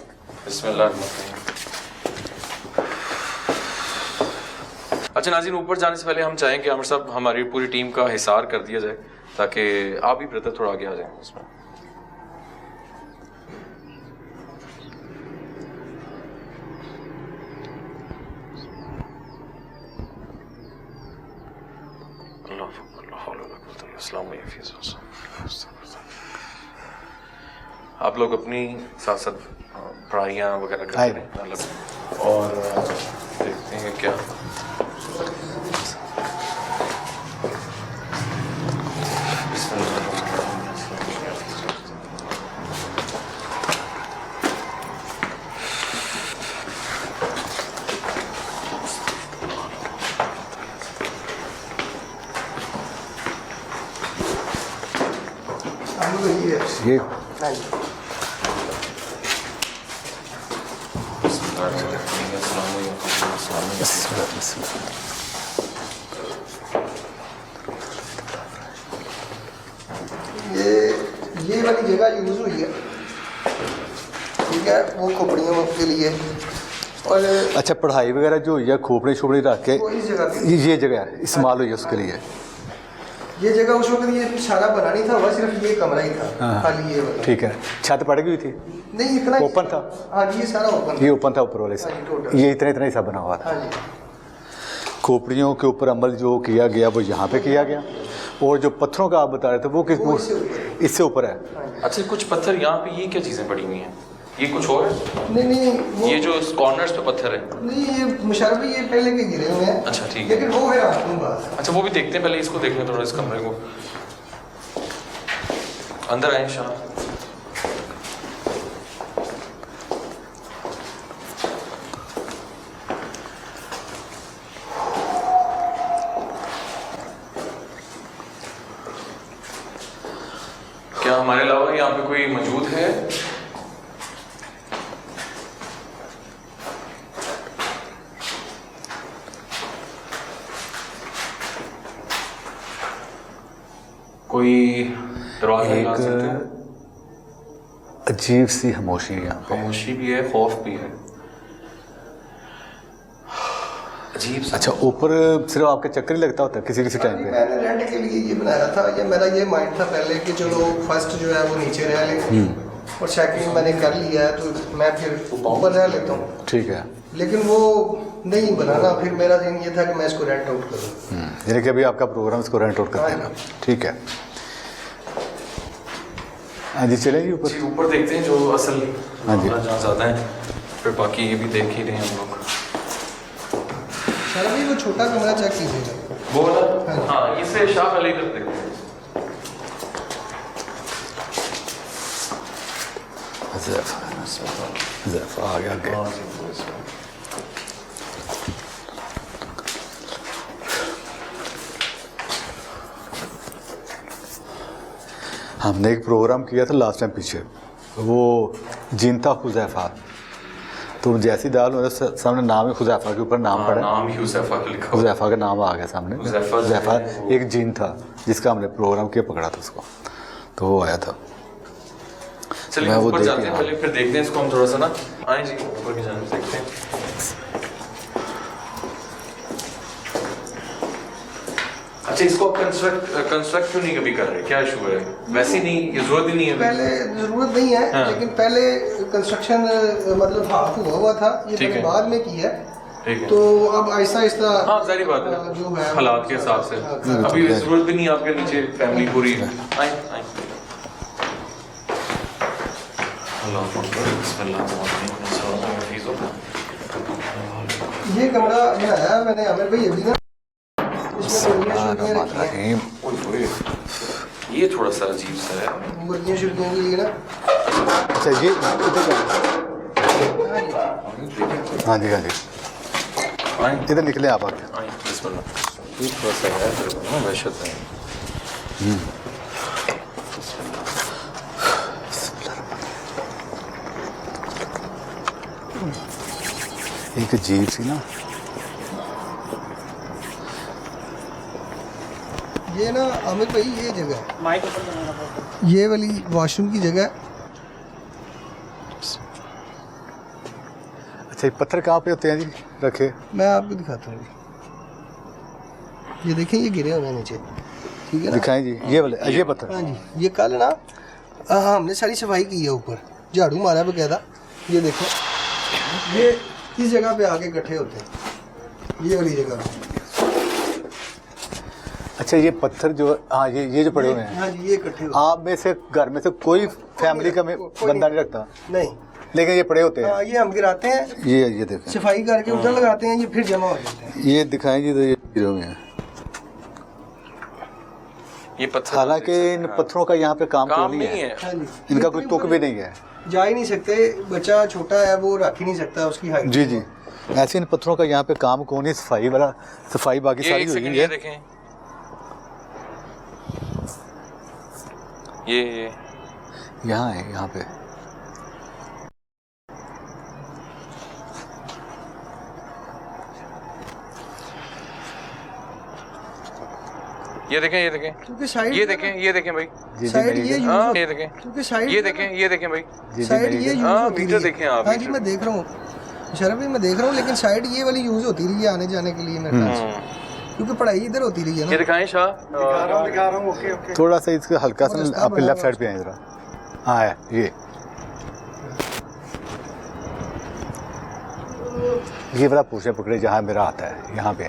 बिस्मिल्लाह। अच्छा नाज़रीन, ऊपर जाने से पहले हम चाहें कि आमिर साहब हमारी पूरी टीम का हिसार कर दिया जाए ताकि आप भी ब्रदर थोड़ा आगे आ जाएं इसमें। आप लोग अपनी साथ साथ पढ़ाइयाँ वगैरह करते हैं अलग, और देखते हैं क्या ये ये वाली जगह यूज हुई है, ठीक है, वो खोपड़ियों के लिए। और अच्छा पढ़ाई वगैरह जो हुई है खोपड़ी छोपड़ी रख के वो इस जगह पे, ये जगह इस्तेमाल हुई है उसके लिए। ये जगह उस वक्त ये सारा बना नहीं था, हुआ सिर्फ ये कमरा ही था खाली, ये वाला। ठीक है, छत पड़ गई थी? नहीं इतना ओपन था। हाँ जी ये सारा ओपन, ये ओपन था ऊपर वाले से, ये इतना ही सा बना हुआ था। हाँ जी खोपड़ियों के ऊपर अमल जो किया गया वो यहाँ पे किया गया, और जो पत्थरों का आप बता रहे थे वो किस वो इससे ऊपर है। अच्छा कुछ पत्थर यहाँ पे, ये क्या चीजें पड़ी हुई हैं? ये कुछ और है? नहीं वो ये जो कॉर्नर्स पे पत्थर है, नहीं, ये मुशर्रफ भाई ये पहले के गिरे हुए हैं। अच्छा ठीक है। लेकिन वो है आपके पास। अच्छा वो भी देखते हैं, पहले इसको देखते हैं थोड़ा, इस कमरे को। अंदर आए शाह। क्या हमारे अलावा यहाँ पे कोई मौजूद है? कोई दरवाजा लगा सकते हैं? अजीब सी खामोशी है यहाँ पे। खामोशी भी है, खौफ भी है, अजीब सा। अच्छा ऊपर सिर्फ आपके चक्कर ही लगता होता है किसी किसी टाइम पे? मैंने रेंट के लिए ये बनाया था, ये मेरा ये माइंड था पहले कि चलो फर्स्ट जो है वो नीचे रह ले और सेकंड मैंने कर लिया है तो मैं फिर ऊपर रह लेता हूँ। ठीक है। लेकिन वो नहीं बनाना, फिर मेरा दिन ये था कि मैं इसको रेंट आउट करूँ। यानी कि अभी आपका प्रोग्राम इसको रेंट आउट कर देना। ठीक है। हाँ जी चलें जी ऊपर। जी ऊपर देखते हैं जो असल हाँ जी। जहाँ ज़्यादा है, फिर बाकी ये भी देख ही रहे हैं हम लोग। सर अभी वो छोटा कमरा चेक कीजिएगा। वो वाला? हाँ इसे शाह अली कर देखते हैं। ज़ैफ़ा आ गया आगे। हमने एक प्रोग्राम किया था लास्ट टाइम पीछे, वो जीनता हुज़ैफ़ा, तो जैसी दाल मेरे सामने नाम है हुज़ैफ़ा के ऊपर नाम पड़ा, नाम ही हुज़ैफ़ा का लिखा हुआ। हुज़ैफ़ा का नाम आ गया सामने। हुज़ैफ़ा एक जीन था जिसका हमने प्रोग्राम किया, पकड़ा था उसको, तो वो आया था। चलिए मैं वो ऊपर देख जाते के हैं पहले, फिर देखते हैं इसको हम थोड़ा सा ना। आए जी ऊपर की जाने देखते हैं। अच्छा इसको कंस्ट्रक्ट क्यों नहीं कभी कर रहे, क्या इशू है? वैसे नहीं, ये जरूरत ही नहीं है। पहले जरूरत नहीं है हाँ। लेकिन पहले कंस्ट्रक्शन मतलब हाफ हुआ था, ये ठीक मैंने है। बाद में किया है। ठीक है। तो अब आहिस्ता आहिस्ता हाँ सारी बात है, जो है हालात के हिसाब से। अभी जरूरत भी नहीं है, आपके नीचे फैमिली पूरी है। आए आए। अल्लाह अकबर, बिस्मिल्लाह। ये कमरा बनाया है मैंने आमिर भाई अभी ना, इसमें मुर्गियाँ रखी हैं। ओए ओए, ये थोड़ा सा अजीब सा है। मुर्गियाँ शुर्गियों के लिए ना। अच्छा ये इधर का- हाँ जी हाँ जी, आए इधर निकले आप आगे। आए, बिस्मिल्लाह। ये थोड़ा सा है फिर ना, वहशत है। एक अजीब सी ना, ये ना आमिर भाई ये जगह है, ये वाली वॉशरूम की जगह है। अच्छा ये पत्थर कहाँ पे होते हैं जी रखे? मैं आपको दिखाता हूँ, ये देखें ये गिरे हुए हैं नीचे, ठीक है ना। दिखाएं जी, ये वाले ये पत्थर। हाँ जी, ये कल ना हमने सारी सफाई की है, ऊपर झाड़ू मारा बकायदा। ये देखो ये इस जगह पे आके इकट्ठे होते हैं, ये वाली जगह। अच्छा ये पत्थर जो, हाँ ये जो पड़े हुए हैं, हाँ जी ये इकट्ठे होते आप में से घर में से कोई फैमिली का बंदा नहीं रखता, हैं। नहीं लेकिन ये पड़े होते हैं। ये हम गिराते हैं, ये देखें, सफाई करके उधर लगाते हैं, ये फिर जमा हो जाते हैं। ये दिखाएं जी, तो ये गिरे हुए हैं। ये पत्थर हालांकि इन पत्थरों का यहाँ पे काम नहीं है, है। हाँ जी, इनका कोई तुक भी नहीं है। जा ही नहीं सकते, बच्चा छोटा है वो रख ही नहीं सकता उसकी हाइट। जी जी, ऐसे इन पत्थरों का यहाँ पे काम कौन है, सफाई वाला, सफाई बाकी ये सारी एक हुई सेकंड, है। ये देखें, ये यहाँ है, यहाँ पे ये देखें, ये देखें, क्योंकि साइड ये देखें, ये देखें भाई, जी साइड मेरी- ये यूज हाँ होती ये है, देखें, क्योंकि साइड ये देखें, ये देखें भाई। जी साइड मेरी- ये यूज हाँ, होती मीटर रही है। देखें आप, हाँ जी मीटर। मैं देख रहा हूँ शरफ भी, मैं देख रहा हूँ, लेकिन साइड ये वाली यूज होती रही है आने जाने के लिए मेरे ख्याल से, क्योंकि पढ़ाई इधर होती रही है ये ना। दिखाएं शाह। दिखा रहा हूँ, ओके ओके। थोड़ा सा इसका हल्का सा रास्ता आपके बना लेफ्ट हुआ साइड पे आए जरा। हाँ है ये वाला पूछे पकड़े जहाँ मेरा आता है, यहाँ पे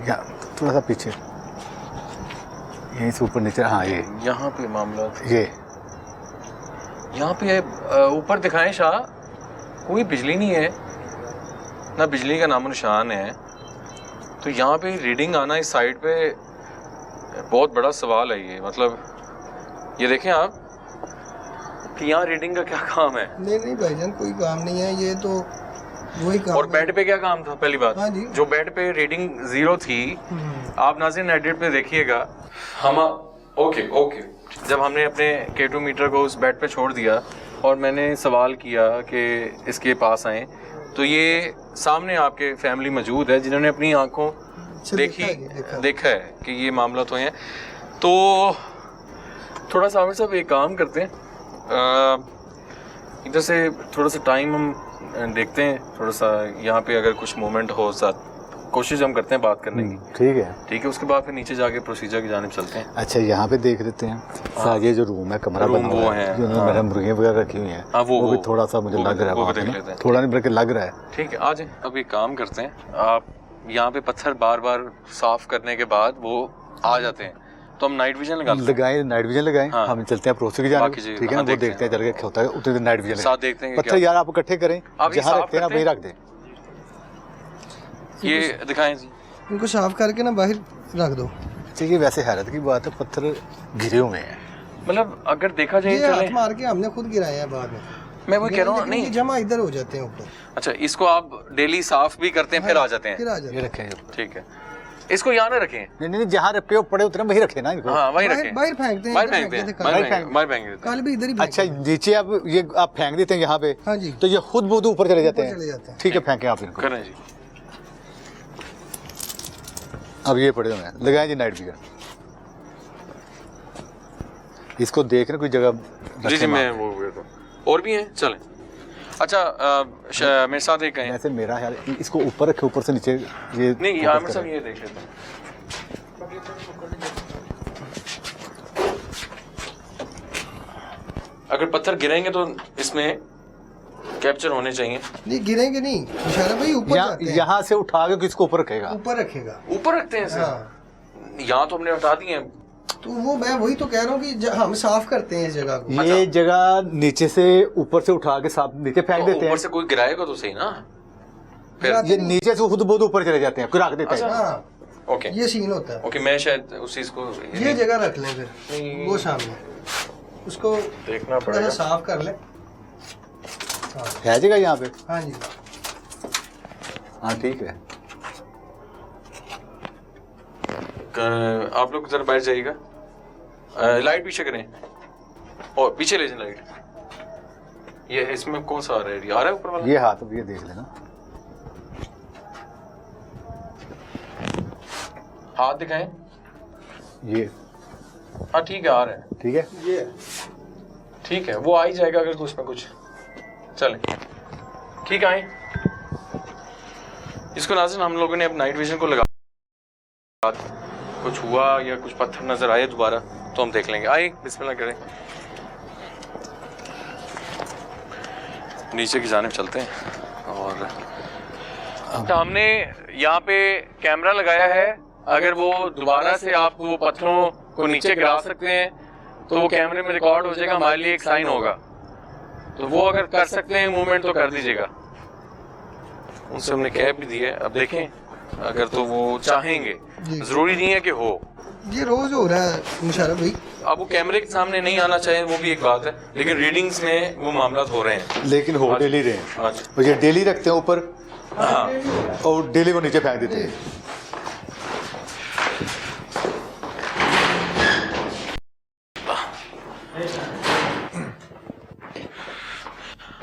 यहाँ थोड़ा सा पीछे, यहीं से ऊपर नीचे। हाँ ये यहाँ पे मामला, यहाँ पे ऊपर दिखाएं शाह, कोई बिजली नहीं है, ना बिजली का नामो निशान है। तो यहाँ पे रीडिंग आना इस साइड पे बहुत बड़ा सवाल है ये। मतलब ये देखें आप कि यहाँ रीडिंग का क्या काम है? नहीं भाईजान, कोई काम नहीं है, ये तो वही काम। और बेड पे क्या काम था? पहली बात, हाँ जी। जो बेड पे रीडिंग 0 थी, आप नाज़रीन एडिट पे देखिएगा। हम ओके जब हमने अपने K2 मीटर को उस बेड पे छोड़ दिया और मैंने सवाल किया कि इसके पास आए, तो ये सामने आपके फैमिली मौजूद है जिन्होंने अपनी आंखों देखा है कि ये मामला तो है। तो थोड़ा सा आमिर साहब एक काम करते हैं, इधर से थोड़ा सा टाइम हम देखते हैं, थोड़ा सा यहाँ पे अगर कुछ मोमेंट हो साथ कोशिश हम करते हैं बात करने की। ठीक है, उसके बाद फिर नीचे जाके प्रोसीजर की जानिब चलते हैं। अच्छा, यहाँ पे देख लेते हैं ये जो रूम है, कमरा बना हुआ है, जो मुर्गियाँ वगैरह रखी हुई हैं, वो भी थोड़ा सा मुझे लग रहा है, थोड़ा नहीं बल्कि लग रहा है। ठीक है, आ जाए। अब एक काम करते हैं, आप यहाँ पे पत्थर बार बार साफ करने के बाद वो आ जाते हैं, तो हम नाइट विजन लगाएं, नाइट विजन लगाएं। हाँ। हम चलते हैं प्रोसेस की जानिब, ठीक है ना, वो देखते हैं चल के होता है, उतने नाइट विजन साथ देखते हैं। पत्थर यार आप इकट्ठे करें, जहाँ रखते हैं ना वहीं रख दें। ये दिखाएं जी, इनको साफ करके ना बाहर रख दो। ठीक है, वैसे हैरत की बात है, पत्थर गिरे हुए हैं। मतलब अगर देखा जाए, हाथ मार के हमने खुद गिराया है बाद में। मैं वो कह रहा हूँ, नहीं जमा इधर हो जाते हैं ऊपर। अच्छा, इसको आप डेली साफ भी करते हैं, फिर आ जाते हैं? ये रखें, ठीक है, इसको यहाँ ना रखें। नहीं, जहाँ रखे हो पड़े उतने वहीं रखे ना इनको। हाँ, वहीं रखें, बाहर फेंकते हैं, बाहर फेंकते हैं। कल भी इधर ही अच्छा, नीचे आप फेंक देते हैं यहाँ पे। हाँ जी, तो ये खुद बहुत ऊपर चले जाते हैं। ठीक है, फेंके आप इनको। करें जी। अब ये पड़े हुए हैं, लगाएं जी नाइट विजन। इसको देख रहे कोई जगह? जी मैं वो और भी हैं, चलें। अच्छा, मेरे साथ एक है। वैसे मेरा ख्याल इसको ऊपर रखे, ऊपर से नीचे ये नहीं, आमिर साहब ये देख लेते हैं। अगर पत्थर गिरेंगे तो इसमें कैप्चर होने चाहिए। नहीं गिरेंगे नहीं, इशारा भाई ऊपर जाते हैं। यहाँ से उठा के किसको ऊपर रखेगा? ऊपर रखेगा, ऊपर रखते हैं इसे। यहाँ तो हमने हटा दिए हैं। तो वो मैं वही तो कह रहा हूँ कि हम साफ करते हैं इस जगह को। ये जगह नीचे से ऊपर से उठा के साफ नीचे फेंक देते हैं। ऊपर से कोई गिराएगा तो सही ना, फिर ये नीचे से खुद बहुत ऊपर चले जाते हैं, फिर रख देते हैं। हाँ, ओके, ये सीन होता है। ओके, मैं शायद उस चीज को ये जगह रख लें, फिर वो सामने उसको देखना पड़ेगा, साफ कर ले। है जगह यहाँ पे? हाँ जी, हाँ ठीक है। आप लोग जरा बैठ जाइएगा, लाइट पीछे करें और पीछे ले जाए लाइट। ये इसमें कौन सा आ रहा है? आ रहा है ऊपर वाला? ये हाथ ये देख लेना, हाथ दिखाएं। ये हाँ ठीक है, आ रहा है। ठीक है, ये ठीक है, वो आ ही जाएगा अगर उसमें कुछ। चलें, ठीक है, आए। इसको नाज़रीन हम लोगों ने अब नाइट विजन को लगा, कुछ हुआ या कुछ पत्थर नजर आए दोबारा तो हम देख लेंगे। आइए, बिस्मिल्लाह करें, नीचे की जानिब चलते हैं। और हमने यहाँ पे कैमरा लगाया है, अगर वो दोबारा से आप वो पत्थरों को नीचे गिरा सकते हैं तो वो कैमरे में रिकॉर्ड हो जाएगा, हमारे लिए एक साइन होगा। तो वो अगर कर सकते हैं मूवमेंट तो कर दीजिएगा। उनसे हमने कह भी दी है, अब देखें अगर तो वो चाहेंगे, जरूरी नहीं है कि हो। ये रोज हो रहा है मुशर्रफ भाई। अब वो कैमरे के सामने नहीं आना चाहिए, वो भी एक बात है, लेकिन रीडिंग्स में वो मामला हो रहे हैं। लेकिन हो डेली रहे हैं, तो ये डेली रखते हैं ऊपर और डेली वो नीचे फेंक देते हैं।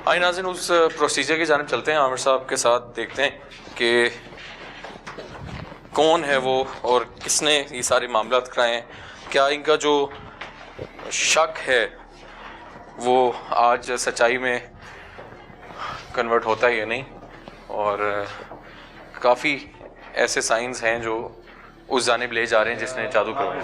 आइए नाज़रीन, उस प्रोसीजर की जानिब चलते हैं, आमिर साहब के साथ देखते हैं कि कौन है वो और किसने ये सारे मामला कराए हैं। क्या इनका जो शक है वो आज सच्चाई में कन्वर्ट होता है या नहीं, और काफ़ी ऐसे साइंस हैं जो उस जानिब ले जा रहे हैं जिसने जादू करवाया।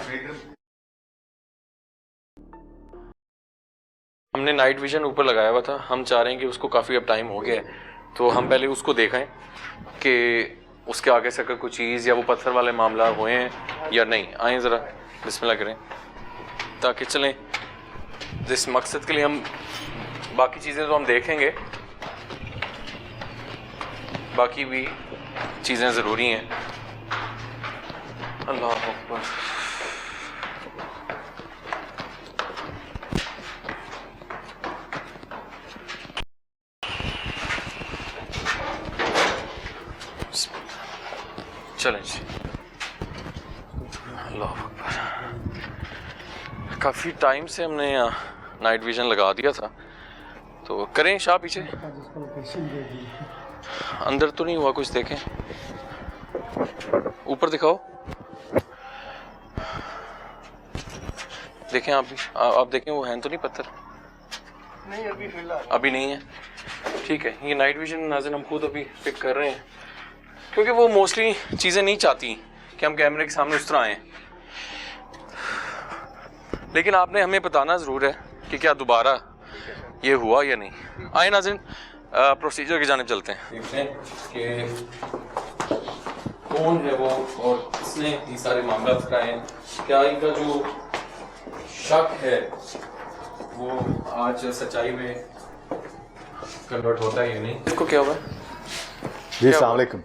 हमने नाइट विजन ऊपर लगाया हुआ था, हम चाह रहे हैं कि उसको काफ़ी अब टाइम हो गया है तो हम पहले उसको देखें कि उसके आगे से अगर कोई चीज़ या वो पत्थर वाले मामला हुए हैं या नहीं। आएँ ज़रा, बिस्मिल्लाह करें ताकि चलें। जिस मकसद के लिए हम बाकी चीज़ें तो हम देखेंगे, बाकी भी चीज़ें ज़रूरी हैं। अल्लाह अकबर। चलें जी। अल्लाह अकबर। काफ़ी टाइम से हमने यहाँ नाइट विजन लगा दिया था, तो करें शाह पीछे। अंदर तो नहीं हुआ कुछ, देखें ऊपर दिखाओ, देखें आप भी, आप देखें वो है तो नहीं पत्थर? नहीं अभी फिलहाल अभी नहीं है, ठीक है। ये नाइट विजन नाज़रीन हम खुद अभी पिक कर रहे हैं, क्योंकि वो मोस्टली चीज़ें नहीं चाहती कि हम कैमरे के सामने उस तरह आएँ, लेकिन आपने हमें बताना ज़रूर है कि क्या दोबारा ये हुआ या नहीं। आए नाज़रीन, प्रोसीजर की जानिब चलते हैं, देखते हैं कि कौन है वो और किसने ये सारे मामला कराए हैं। क्या इनका जो शक है वो आज सच्चाई में कन्वर्ट होता है या नहीं। इसको क्या हुआ? जी अस्सलाम वालेकुम।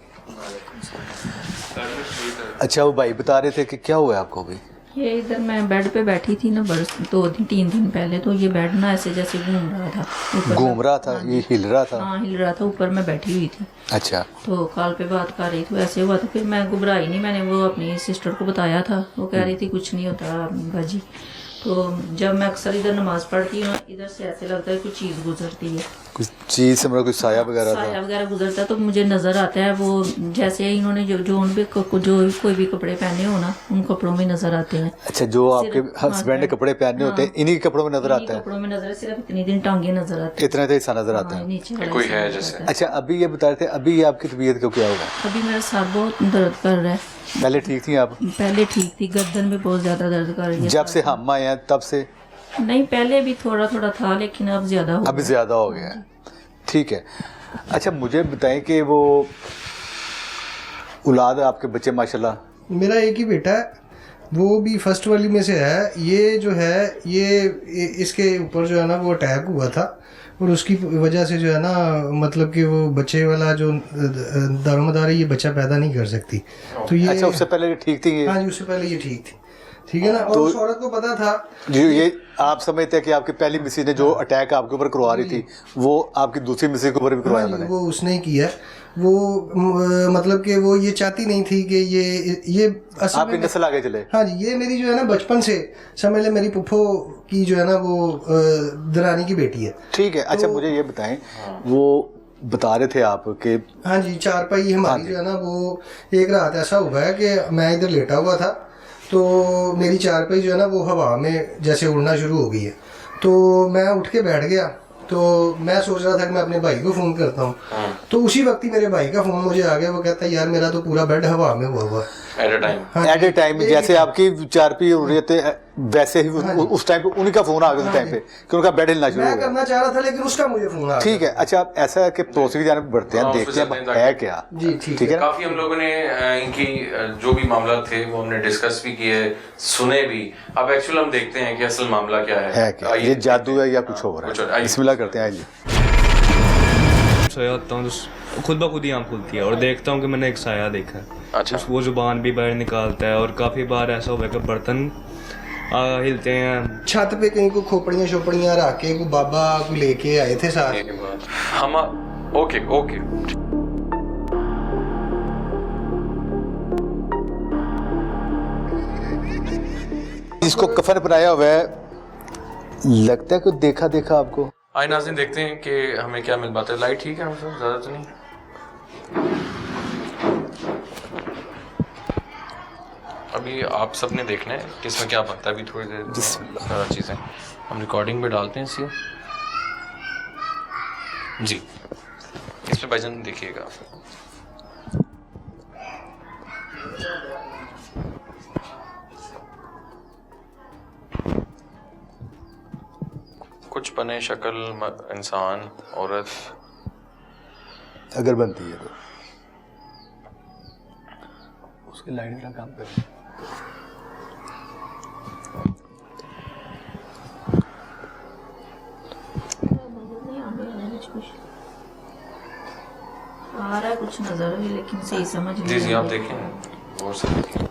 अच्छा वो भाई बता रहे थे कि क्या हुआ आपको अभी? ये इधर मैं बेड पे बैठी थी ना, बरस 2-3 दिन पहले, तो ये बेड ना ऐसे जैसे घूम रहा था ऊपर। घूम रहा था? ये हिल रहा था? हाँ हिल रहा था, ऊपर मैं बैठी हुई थी। अच्छा। तो कॉल पे बात कर रही थी, ऐसे हुआ था। फिर मैं घबराई नहीं, मैंने वो अपनी सिस्टर को बताया था, वो कह रही थी कुछ नहीं होता बाजी। तो जब मैं अक्सर इधर नमाज पढ़ती हूँ, इधर से ऐसे लगता है कुछ चीज़ गुजरती है, कुछ चीज़ से मतलब कुछ साया वगैरह था? साया वगैरह गुजरता है, तो मुझे नज़र आता है वो जैसे इन्होंने जो उन भी कोई भी कपड़े पहने हो ना, उन कपड़ों में नज़र आते हैं। अच्छा, जो आपके हस्बैंड ने कपड़े पहने होते हैं इन्हीं कपड़ों में नजर आता है? कपड़ों में नजर, सिर्फ इतनी दिन टांगे नजर आते हैं, इतना तो हिस्सा नजर आता है। नीचे वाला कोई हिस्सा है नजर जैसे। आता है। अच्छा, अभी ये बता रहे थे अभी आपकी तबीयत को क्या हुआ? अभी मेरा सर बहुत दर्द कर रहा है। पहले ठीक थी आप? पहले ठीक थी, गर्दन में बहुत ज्यादा दर्द कर रही है। जब से हम आए हैं तब से? नहीं, पहले भी थोड़ा थोड़ा था, लेकिन अब ज्यादा हो अभी ज्यादा हो गया है, ठीक है। अच्छा मुझे बताएं कि वो औलाद आपके बच्चे माशाल्लाह? मेरा एक ही बेटा है, वो भी फर्स्ट वाली में से है। ये जो है ये इसके ऊपर जो है ना वो अटैक हुआ था, और उसकी वजह से जो है ना मतलब कि वो बच्चे वाला जो दारोमदार है ये बच्चा पैदा नहीं कर सकती। तो ये अच्छा, उससे पहले ठीक थी ये? हाँ जी, उससे पहले ये ठीक थी, ठीक है ना। और उस औरत को पता था जी। ये आप समझते हैं कि आपकी पहली मिसेज ने जो अटैक आपके ऊपर करवा रही थी वो आपकी दूसरी मिसेज के ऊपर भी करवाया? हाँ, वो उसने ही किया। वो मतलब कि वो ये चाहती नहीं थी कि ये असल आपकी में नस्ल आगे चले। हाँ जी, ये मेरी जो है ना बचपन से समझ ले मेरी पुप्पो की जो है ना वो दरानी की बेटी है। ठीक है। अच्छा मुझे ये बताएं, वो बता रहे थे आप कि हाँ जी, चारपाई हमारी जो है ना वो एक रात ऐसा हुआ है कि मैं इधर लेटा हुआ था, तो मेरी चारपाई जो है ना वो हवा में जैसे उड़ना शुरू हो गई है। तो मैं उठ के बैठ गया, तो मैं सोच रहा था कि मैं अपने भाई को फ़ोन करता हूँ। तो उसी वक्त ही मेरे भाई का फ़ोन मुझे आ गया। वो कहता है यार मेरा तो पूरा बेड हवा में हुआ एट ए टाइम जैसे आपकी चारपाई उड़ रही थे वैसे ही उस टाइम पे उन्हीं का फोन आ गया उस टाइम पे कि उनका बेड हिलना शुरू हो मैं गया। करना चाह रहा था लेकिन उसका मुझे फ़ोन आ गया। ठीक है। अच्छा आप ऐसा है कि पड़ोसी की जानिब बढ़ते हैं, देखते हैं है क्या। जी ठीक ठीक है ना? काफी हम लोगों ने इनकी जो भी मामला थे वो हमने डिस्कस भी किए, सुने भी। अब एक्चुअल हम देखते हैं कि असल मामला क्या है क्या ये जादू है या कुछ हो रहा है? बिस्मिल्लाह करते हैं जी। सोया होता हूँ तो खुद ब खुद ही आँख खुलती है और देखता हूँ कि मैंने एक साया देखा है। अच्छा। वो जुबान भी बाहर निकालता है, और काफ़ी बार ऐसा हुआ है कि बर्तन हिलते हैं। छत पे कहीं को खोपड़ियाँ शोपड़ियाँ रख के कोई बाबा को लेके आए थे साथ। हम ओके ओके जिसको कफन बनाया हुआ है लगता है कुछ देखा देखा आपको। आए नाज़रीन, देखते हैं कि हमें क्या मिल पाता है। लाइट ठीक है हमसे, ज़्यादा तो नहीं। अभी आप सब ने देखना है कि इसमें क्या बनता है। अभी थोड़ी देर सारा चीज़ें हम रिकॉर्डिंग में डालते हैं इसी जी। इस पे भाईजान देखिएगा। कुछ बने शक्ल इंसान औरत अगर बनती है तो उसकी लाइट का काम करें। कुछ नजर है लेकिन सही समझ नहीं जी जी आ आप रही। देखें और से देखिए।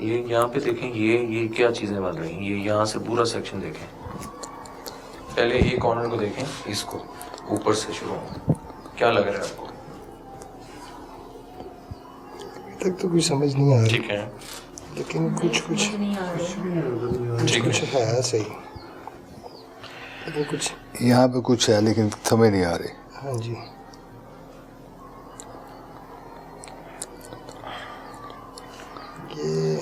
ये यहाँ पे देखें, ये क्या चीजें बन रही हैं, ये यहाँ से पूरा सेक्शन देखें। पहले ये कॉर्नर को देखें, इसको ऊपर से शुरू हो, क्या लग रहा है आपको? तक तो कुछ समझ नहीं आ रही, ठीक है, लेकिन कुछ समझ नहीं आ रही। ठीक कुछ है। है सही, लेकिन कुछ यहाँ पे कुछ है लेकिन समझ नहीं आ रही। हाँ जी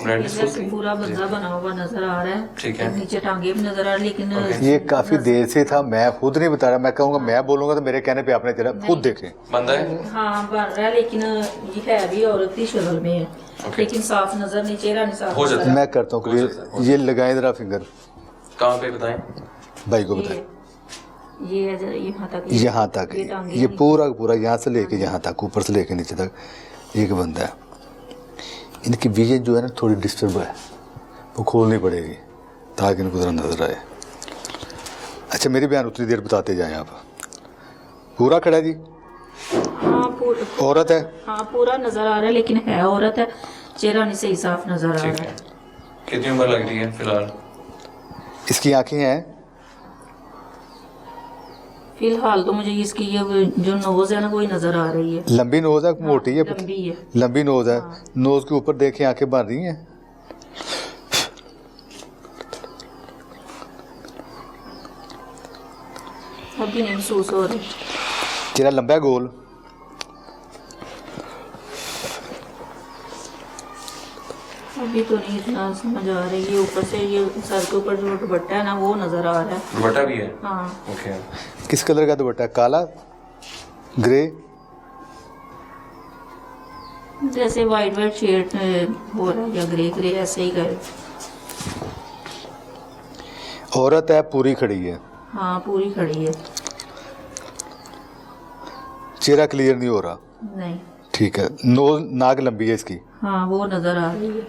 ब्रांड इधर से पूरा बंदा बना हुआ नजर आ रहा है, ठीक है। नीचे टांगे भी नजर आ रही लेकिन ये काफ़ी देर से था, मैं खुद नहीं बता रहा, मैं कहूँगा मैं बोलूँगा तो मेरे कहने पे आपने चला खुद देखें। बंदा है, हाँ बन रहा है लेकिन ये है भी औरत की शक्ल में है, लेकिन साफ नजर नहीं, चेहरा नहीं साफ हो नजर जाता आ रहा। मैं करता हूँ क्लियर, ये लगाएं जरा फिंगर कहाँ पे बताएं? भाई को बताएं। ये है जरा यहाँ तक, यहाँ तक ये टांगे ये नहीं। पूरा पूरा यहाँ से लेके यहाँ तक, ऊपर से लेके नीचे तक एक बंदा है। इनकी विजन जो है ना थोड़ी डिस्टर्ब है, वो खोलनी पड़ेगी ताकि इनको ज़रा नजर आए। अच्छा मेरी बयान उतनी देर बताते जाएं आप। पूरा खड़ा है जी, हाँ पूरा, औरत है, हाँ पूरा नजर आ रहा है लेकिन है औरत है, चेहरा नहीं सही साफ नजर आ ठीक रहा है। है। कितनी उम्र लग रही है फिलहाल? इसकी आंखें हैं, फिलहाल तो मुझे इसकी ये जो नोज है ना वही नजर आ रही है, लंबी नोज है, मोटी है, लंबी है। लंबी नोज है। नोज के ऊपर देखें आंखें बन रही हैं। अभी नहीं महसूस हो रही। चेहरा लंबा है, गोल। अभी तो नहीं इतना समझ आ रही है, ऊपर से ये सर के ऊपर जो दुपट्टा है ना वो नजर आ रहा है। दुपट्टा भी है? हाँ ओके। किस कलर का दुपट्टा है? काला, ग्रे? जैसे वाइट वाइट शेड हो रहा है या ग्रे ग्रे ऐसे ही गए। औरत है, पूरी खड़ी है, हाँ पूरी खड़ी है। चेहरा क्लियर नहीं हो रहा। नहीं, ठीक है, नोज नाक लंबी है इसकी। हाँ वो नजर आ रही है।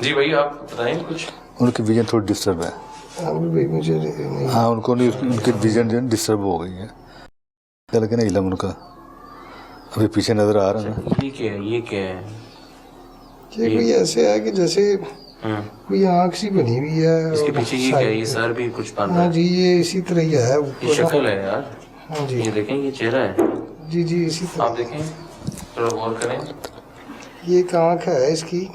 जी भाई आप बताएं कुछ। उनकी विजन थोड़ी डिस्टर्ब है। भाई मुझे नहीं, हाँ उनको नहीं, उनकी विजन जो डिस्टर्ब हो गई है। चल के ना इलम उनका अभी पीछे नजर आ रहा है ना। ये क्या है, ये क्या है? ये कोई ऐसे है कि जैसे कोई आँख सी बनी हुई है, इसके और पीछे ये क्या है? साइड ये सर भी कुछ बन रहा हाँ है। जी ये इसी तरह ही है ये ऊपर। शक्ल है यार। हाँ जी ये देखें, ये चेहरा है। जी जी इसी आप तरह। देखें, थोड़ा गौर करें। ये एक आँख है इसकी,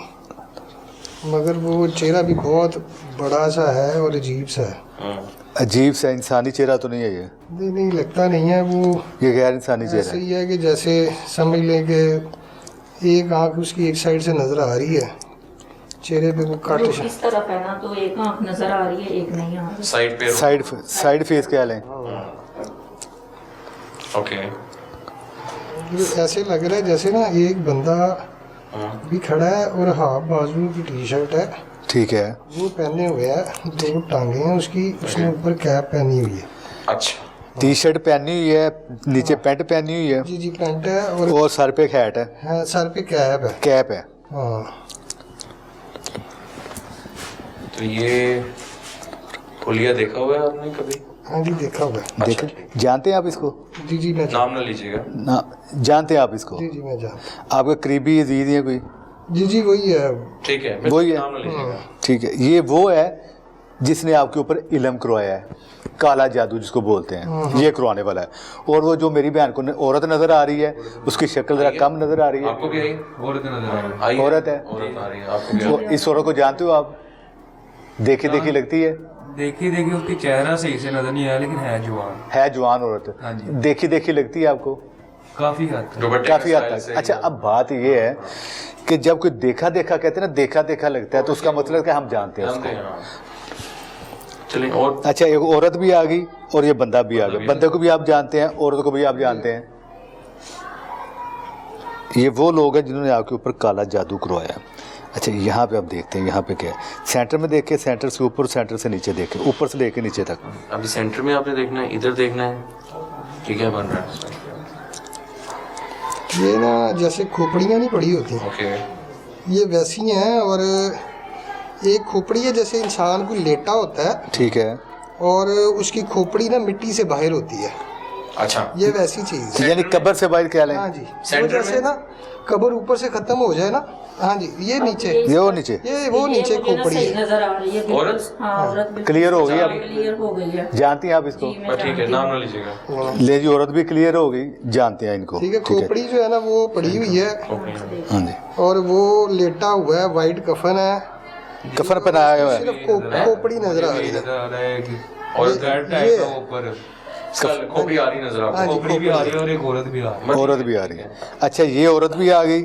मगर वो चेहरा भी बहुत बड़ा सा है और अजीब सा है। अजीब सा इंसानी चेहरा तो नहीं है ये? नहीं नहीं लगता नहीं है, वो ये गैर इंसानी चेहरा ऐसे है। ही है कि जैसे समझ लें कि एक आँख उसकी एक साइड से नजर आ रही है, चेहरे पे वो कट तो इस तरफ है ना, तो एक आँख नजर आ रही है एक नहीं आ रही। साइड पे साइड फेस क्या लें? ओके। ऐसे लग रहा है जैसे ना एक बंदा भी खड़ा है और हाफ बाजू की टी शर्ट है ठीक है, वो पहने हुए है, दो टांगे हैं उसकी, उसने ऊपर कैप पहनी हुई है। अच्छा। टी शर्ट पहनी हुई है, नीचे पैंट पहनी हुई है जी जी पैंट है और सर पे हैट है, हाँ, सर पे कैप है। कैप है। हाँ तो ये पुलिया देखा हुआ है आपने कभी? हाँ जी देखा हुआ है। देख जानते हैं आप इसको? जी जी मैं नाम ना लीजिएगा। ना जानते हैं आप इसको? जी जी मैं जान आपका करीबी अजीज है कोई? जी जी वही है। ठीक है, वही है। नाम ना लीजिएगा। ठीक है, ये वो है जिसने आपके ऊपर इल्म करवाया है, काला जादू जिसको बोलते हैं, ये करवाने वाला है। और वो जो मेरी बहन को औरत नजर आ रही है, उसकी शक्ल जरा कम नजर आ रही है। आपको भी आई? औरत नजर आ रही है। आई औरत है। औरत आ रही है आपको भी? वो इस औरत को जानते हो आप? देखी देखी लगती है, देखी देखी उसकी चेहरा सही से नजर नहीं आया, लेकिन है जवान, है जवान औरत। हाँ जी। देखी देखी लगती है आपको? काफी हद तक। दुपट्टे काफी के हद स्टाइल तक। से अच्छा ही- अब बात ये है कि जब कोई देखा देखा कहते हैं ना, देखा देखा लगता है, तो उसका मतलब है कि हम जानते हैं जानते उसको। हैं, हाँ। चलिए और अच्छा एक औरत भी आ गई और ये बंदा भी आ गया। बंदे को भी आप जानते हैं, औरत को भी आप जानते हैं। ये वो लोग हैं जिन्होंने आपके ऊपर काला जादू करवाया। अच्छा, यहाँ पे आप देखते हैं, यहाँ पे क्या है, सेंटर में देखे, सेंटर से ऊपर, सेंटर से नीचे देखे, ऊपर से लेके नीचे तक। अभी सेंटर में आपने देखना है, इधर देखना है कि क्या बन रहा है। ये ना जैसे खोपड़ियाँ नहीं पड़ी होती, ओके, ये वैसी हैं। और एक खोपड़ी है जैसे इंसान को लेटा होता है, ठीक है, और उसकी खोपड़ी ना मिट्टी से बाहर होती है, अच्छा, ये वैसी चीज़। यानी कब्र से बाहर क्या लें? हाँ जी, सेंटर वो जैसे ना कब्र ऊपर से खत्म हो जाए ना, हाँ जी, ये नीचे, ये वो नीचे ये वो नीचे खोपड़ी है। नजर आ रही है बिल्कुल। औरत? हाँ, औरत बिल्कुल क्लियर हो गई अब? क्लियर हो गई है जानती हैं आप इसको? जी, मैं ठीक है, जानती नाम हूँ। ना लीजिएगा। ले जी, औरत भी क्लियर हो गई, जानते हैं इनको। ठीक है, खोपड़ी जो है ना वो पड़ी हुई है, हाँ जी, और वो लेटा हुआ है, वाइट कफन है, कफन पहनाया हुआ है, सिर्फ खोपड़ी नजर आ रही है। नजर आ रहा है कि और ये- दैट ये- टाइप का ऊपर खोपड़ी आ रही नजर हाँ आपको, जी, खोपड़ी भी आ रही है और एक औरत भी आ रही है। औरत भी आ रही है। अच्छा, ये औरत भी आ गई,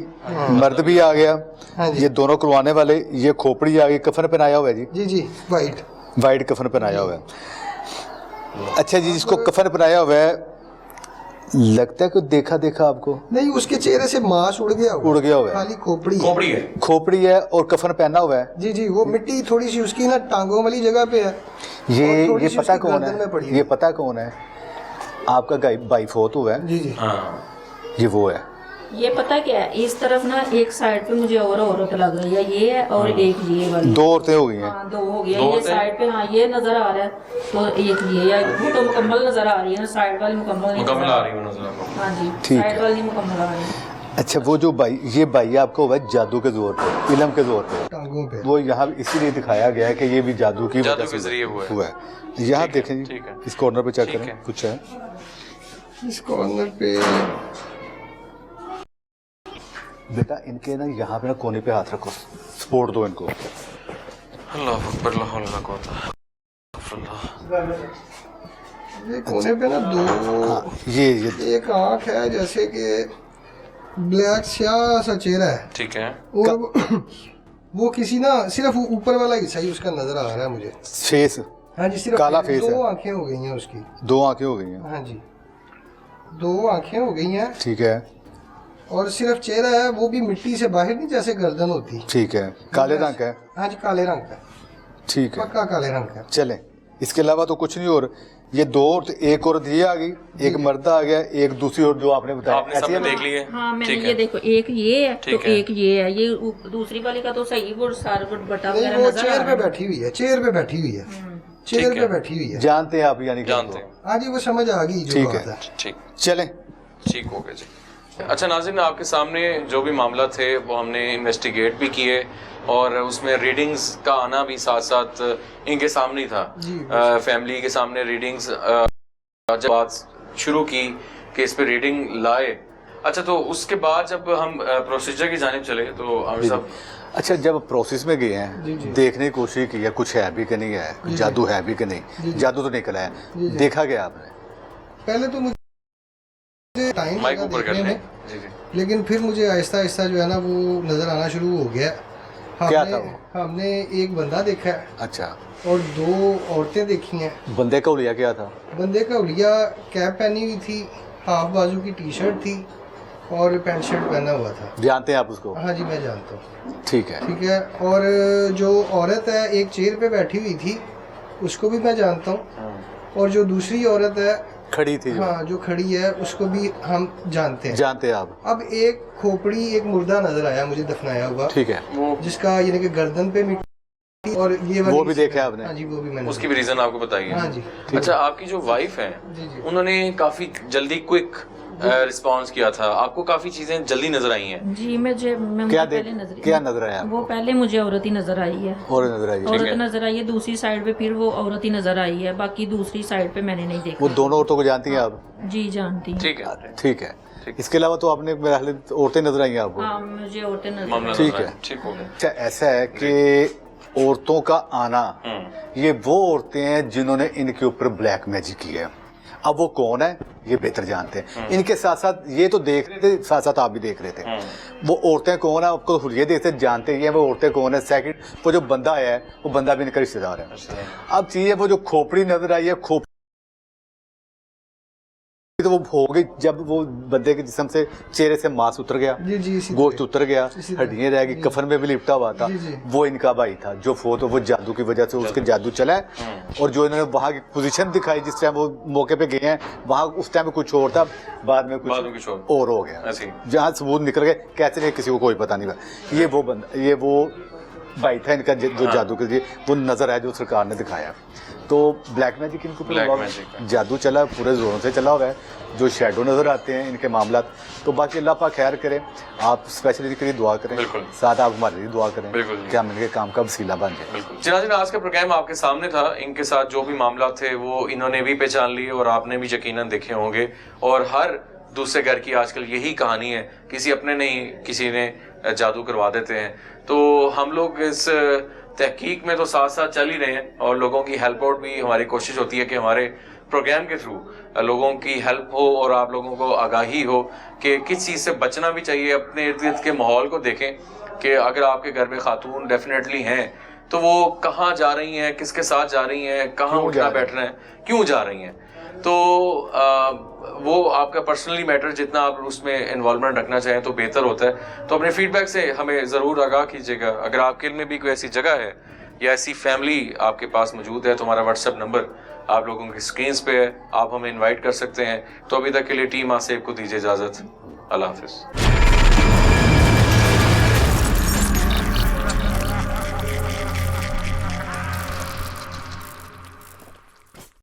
मर्द भी आ गया, हाँ जी। ये दोनों करवाने वाले, ये खोपड़ी आ गई, कफन पहनाया हुआ है जी, जी जी, वाइट। वाइट कफन पहनाया हुआ है। अच्छा जी, जिसको कफन पहनाया हुआ है, लगता है कि देखा देखा आपको? नहीं, उसके चेहरे से मांस उड़ गया उड़ गया हुआ है, खाली खोपड़ी है। खोपड़ी है, खोपड़ी है और कफन पहना हुआ है। जी जी, वो मिट्टी थोड़ी सी उसकी ना टांगों वाली जगह पे है, और थोड़ी ये सी पता उसकी कौन गर्दन में पड़ी है? है। ये पता कौन है? आपका भाई फोत हुआ है, जी जी, हाँ, ये वो है। ये पता क्या है, इस तरफ ना एक साइड पे मुझे और औरत लग रही है, ये है और एक ये वाली। दो औरतें हो गई हैं। हाँ, दो हो गया, दो ये होते हैं? साइड पे, हाँ ये नजर आ रहा है, तो एक ये या वो तो मुकम्मल नजर आ रही है ना, साइड वाली मुकम्मल नहीं मुकम्मल नजर आ रही है नजर आपको। हाँ जी, ठीक साइड है। वाली मुकम्मल आ रही है। अच्छा, वो जो भाई, ये भाई आपका हुआ है जादू के जोर पे, इल्म के जोर पे, टांगों पे। वो यहाँ इसीलिए दिखाया गया है कि ये भी जादू की जादू वजह के से जरिए हुआ है। हुआ है। यहाँ ठीक है, देखें जी, ठीक है। इस कॉर्नर पे चेक ठीक करें, है। कुछ है। इस कॉर्नर पे बेटा, इनके ना यहाँ पे ना कोने पे हाथ रखो, सपोर्ट दो इनको। अल्लाह अकबर, ला हौला वला कुव्वता इल्ला बिल्लाह। ये कोने पे ना दो, हाँ, ये एक आँख है जैसे कि ब्लैक स्याह सा चेहरा है, ठीक है, और वो किसी ना सिर्फ ऊपर वाला हिस्सा ही उसका नजर आ रहा है मुझे। फेस, हाँ जी, सिर्फ काला फेस दो है। आंखें हो गई हैं उसकी। दो आंखें हो गई हैं, हाँ जी, दो आंखें हो गई हैं, ठीक है, और सिर्फ चेहरा है, वो भी मिट्टी से बाहर नहीं, जैसे गर्दन होती। ठीक है, काले रंग का है, हाँ जी, काले रंग का, ठीक है। पक्का काले रंग का। चलें, इसके अलावा तो कुछ नहीं। और ये दो औरत, एक औरत ये आ गई, एक मर्द आ गया, एक दूसरी और जो आपने बताया, आपने ऐसी सबने है ना? देख लिए? हाँ, मैंने ठीक ये है। देखो, एक ये है तो ठीक है। एक ये है, ये दूसरी वाली का तो सही वो सारा बटा नहीं, वगैरह वो नजर आ चेयर रहा पे है। बैठी हुई है, चेयर पे बैठी हुई है, चेयर ठीक पे है। बैठी हुई है। जानते हैं आप, यानी कि जानते हैं, हाँ जी, वो समझ आ गई जो ठीक बात है। है। ठीक, चलें, ठीक हो गया जी। अच्छा नाज़रीन, आपके सामने जो भी मामला थे वो हमने इन्वेस्टिगेट भी किए, और उसमें रीडिंग्स का आना भी साथ साथ इनके सामने ही था, फैमिली के सामने रीडिंग्स। जब बात शुरू की कि इस पे रीडिंग लाए, अच्छा तो उसके बाद जब हम प्रोसीजर की जानिब चले तो आमिर साहब, अच्छा, जब प्रोसेस में गए हैं, देखने की कोशिश की है कुछ है भी कि नहीं है, जादू है भी कि नहीं, जादू तो निकला है, देखा गया आपने? पहले तो मुझे टाइम माइक लगा ऊपर कर देखने लें। में, जी जी, लेकिन फिर मुझे आहिस्ता आहिस्ता जो है ना वो नज़र आना शुरू हो गया। क्या हमने था वो? हमने एक बंदा देखा है अच्छा, और दो औरतें देखी हैं। बंदे का उलिया क्या था? बंदे का हुलिया कैप पहनी हुई थी, हाफ बाजू की टी शर्ट थी और पैंट शर्ट पहना हुआ था। जानते हैं आप उसको? हाँ जी, मैं जानता हूँ। ठीक है, ठीक है, और जो औरत है एक चेयर पे बैठी हुई थी, उसको भी मैं जानता हूँ, और जो दूसरी औरत है, खड़ी थी जो, हाँ जो खड़ी है, उसको भी हम जानते हैं। जानते हैं आप? अब एक खोपड़ी, एक मुर्दा नजर आया मुझे दफनाया हुआ, ठीक है, जिसका यानी कि गर्दन पे मिट्टी, और ये वाली वो भी देखा है आपने? हाँ जी, वो भी मैंने उसकी भी रीजन आपको बताइए। हाँ जी, अच्छा, आपकी जो वाइफ है जी जी। उन्होंने काफी जल्दी क्विक रिस्पांस किया था, आपको काफी चीजें जल्दी नजर आई हैं। जी, मैं क्या पहले देख, क्या नजर आया आपको? वो पहले मुझे औरत ही नजर आई है, और नजर आई? औरत नजर आई है, दूसरी साइड पे फिर वो औरत ही नजर आई है, बाकी दूसरी साइड पे मैंने नहीं देखा। वो दोनों औरतों को जानती हैं आप? जी जानती हूँ। ठीक है, ठीक है, इसके अलावा तो आपने मेरे ख्याल से औरतें नजर आई हैं आपको? हाँ, मुझे औरतें नजर मामला आई। ठीक नजर है। आया, ठीक हो गया। अच्छा, ऐसा है कि औरतों का आना, ये वो औरतें हैं जिन्होंने इनके ऊपर ब्लैक मैजिक किया है। अब वो कौन है ये बेहतर जानते हैं। इनके साथ साथ ये तो देख रहे थे, साथ साथ आप भी देख रहे थे, वो औरतें कौन है आपको ये देखते जानते हैं वो औरतें कौन है। सेकंड, वो जो बंदा आया है वो बंदा भी इनका रिश्तेदार है। अब चीज़ है, वो जो खोपड़ी नजर आई है, खोपड़ी फिर वो हो गई जब वो बंदे के जिस्म से चेहरे से मांस उतर गया, जी जी इसी गोश्त उतर गया, इसी हड्डियाँ रह गई, कफन में भी लिपटा हुआ था। जी, जी। वो इनका भाई था जो फोत वो जादू की वजह से उसके जादू चला है। और जो इन्होंने वहाँ की पोजीशन दिखाई जिस टाइम वो मौके पे गए हैं, वहाँ उस टाइम कुछ और था, बाद में कुछ और हो गया। जहाँ सबूत निकल गए कैसे नहीं किसी को कोई पता नहीं हुआ। ये वो बंदा, ये वो भाई था इनका जो जादू के लिए वो नजर है जो सरकार ने दिखाया। तो ब्लैक मैजिक इनके ऊपर जादू चला पूरे जोरों से चला हुआ है, जो शैडो नजर आते हैं इनके मामला। तो बाकी अल्लाह पाक खैर करे, आप स्पेशली के लिए दुआ करें, साथ आप हमारे लिए दुआ करें कि हम इनके काम का वसीला बन जाए। जनाब आज का प्रोग्राम आपके सामने था, इनके साथ जो भी मामला थे वो इन्होंने भी पहचान लिए और आपने भी यकीनन देखे होंगे। और हर दूसरे घर की आजकल यही कहानी है, किसी अपने नहीं किसी ने जादू करवा देते हैं। तो हम लोग इस तहकीक में तो साथ साथ चल ही रहे हैं और लोगों की हेल्प आउट भी हमारी कोशिश होती है कि हमारे प्रोग्राम के थ्रू लोगों की हेल्प हो और आप लोगों को आगाही हो कि किस चीज़ से बचना भी चाहिए। अपने इर्द गिर्द के माहौल को देखें कि अगर आपके घर में खातून डेफिनेटली हैं तो वो कहाँ जा रही हैं, किसके साथ जा रही हैं, कहाँ उठना बैठना है, क्यों जा रही हैं। तो वो आपका पर्सनली मैटर, जितना आप उसमें इन्वॉल्वमेंट रखना चाहें तो बेहतर होता है। तो अपने फीडबैक से हमें ज़रूर आगाह कीजिएगा। अगर आपके में भी कोई ऐसी जगह है या ऐसी फैमिली आपके पास मौजूद है तो हमारा व्हाट्सएप नंबर आप लोगों की स्क्रीन पे है, आप हमें इनवाइट कर सकते हैं। तो अभी तक के लिए टीम आसिफ को दीजिए इजाज़त। अल्लाह हाफिज़।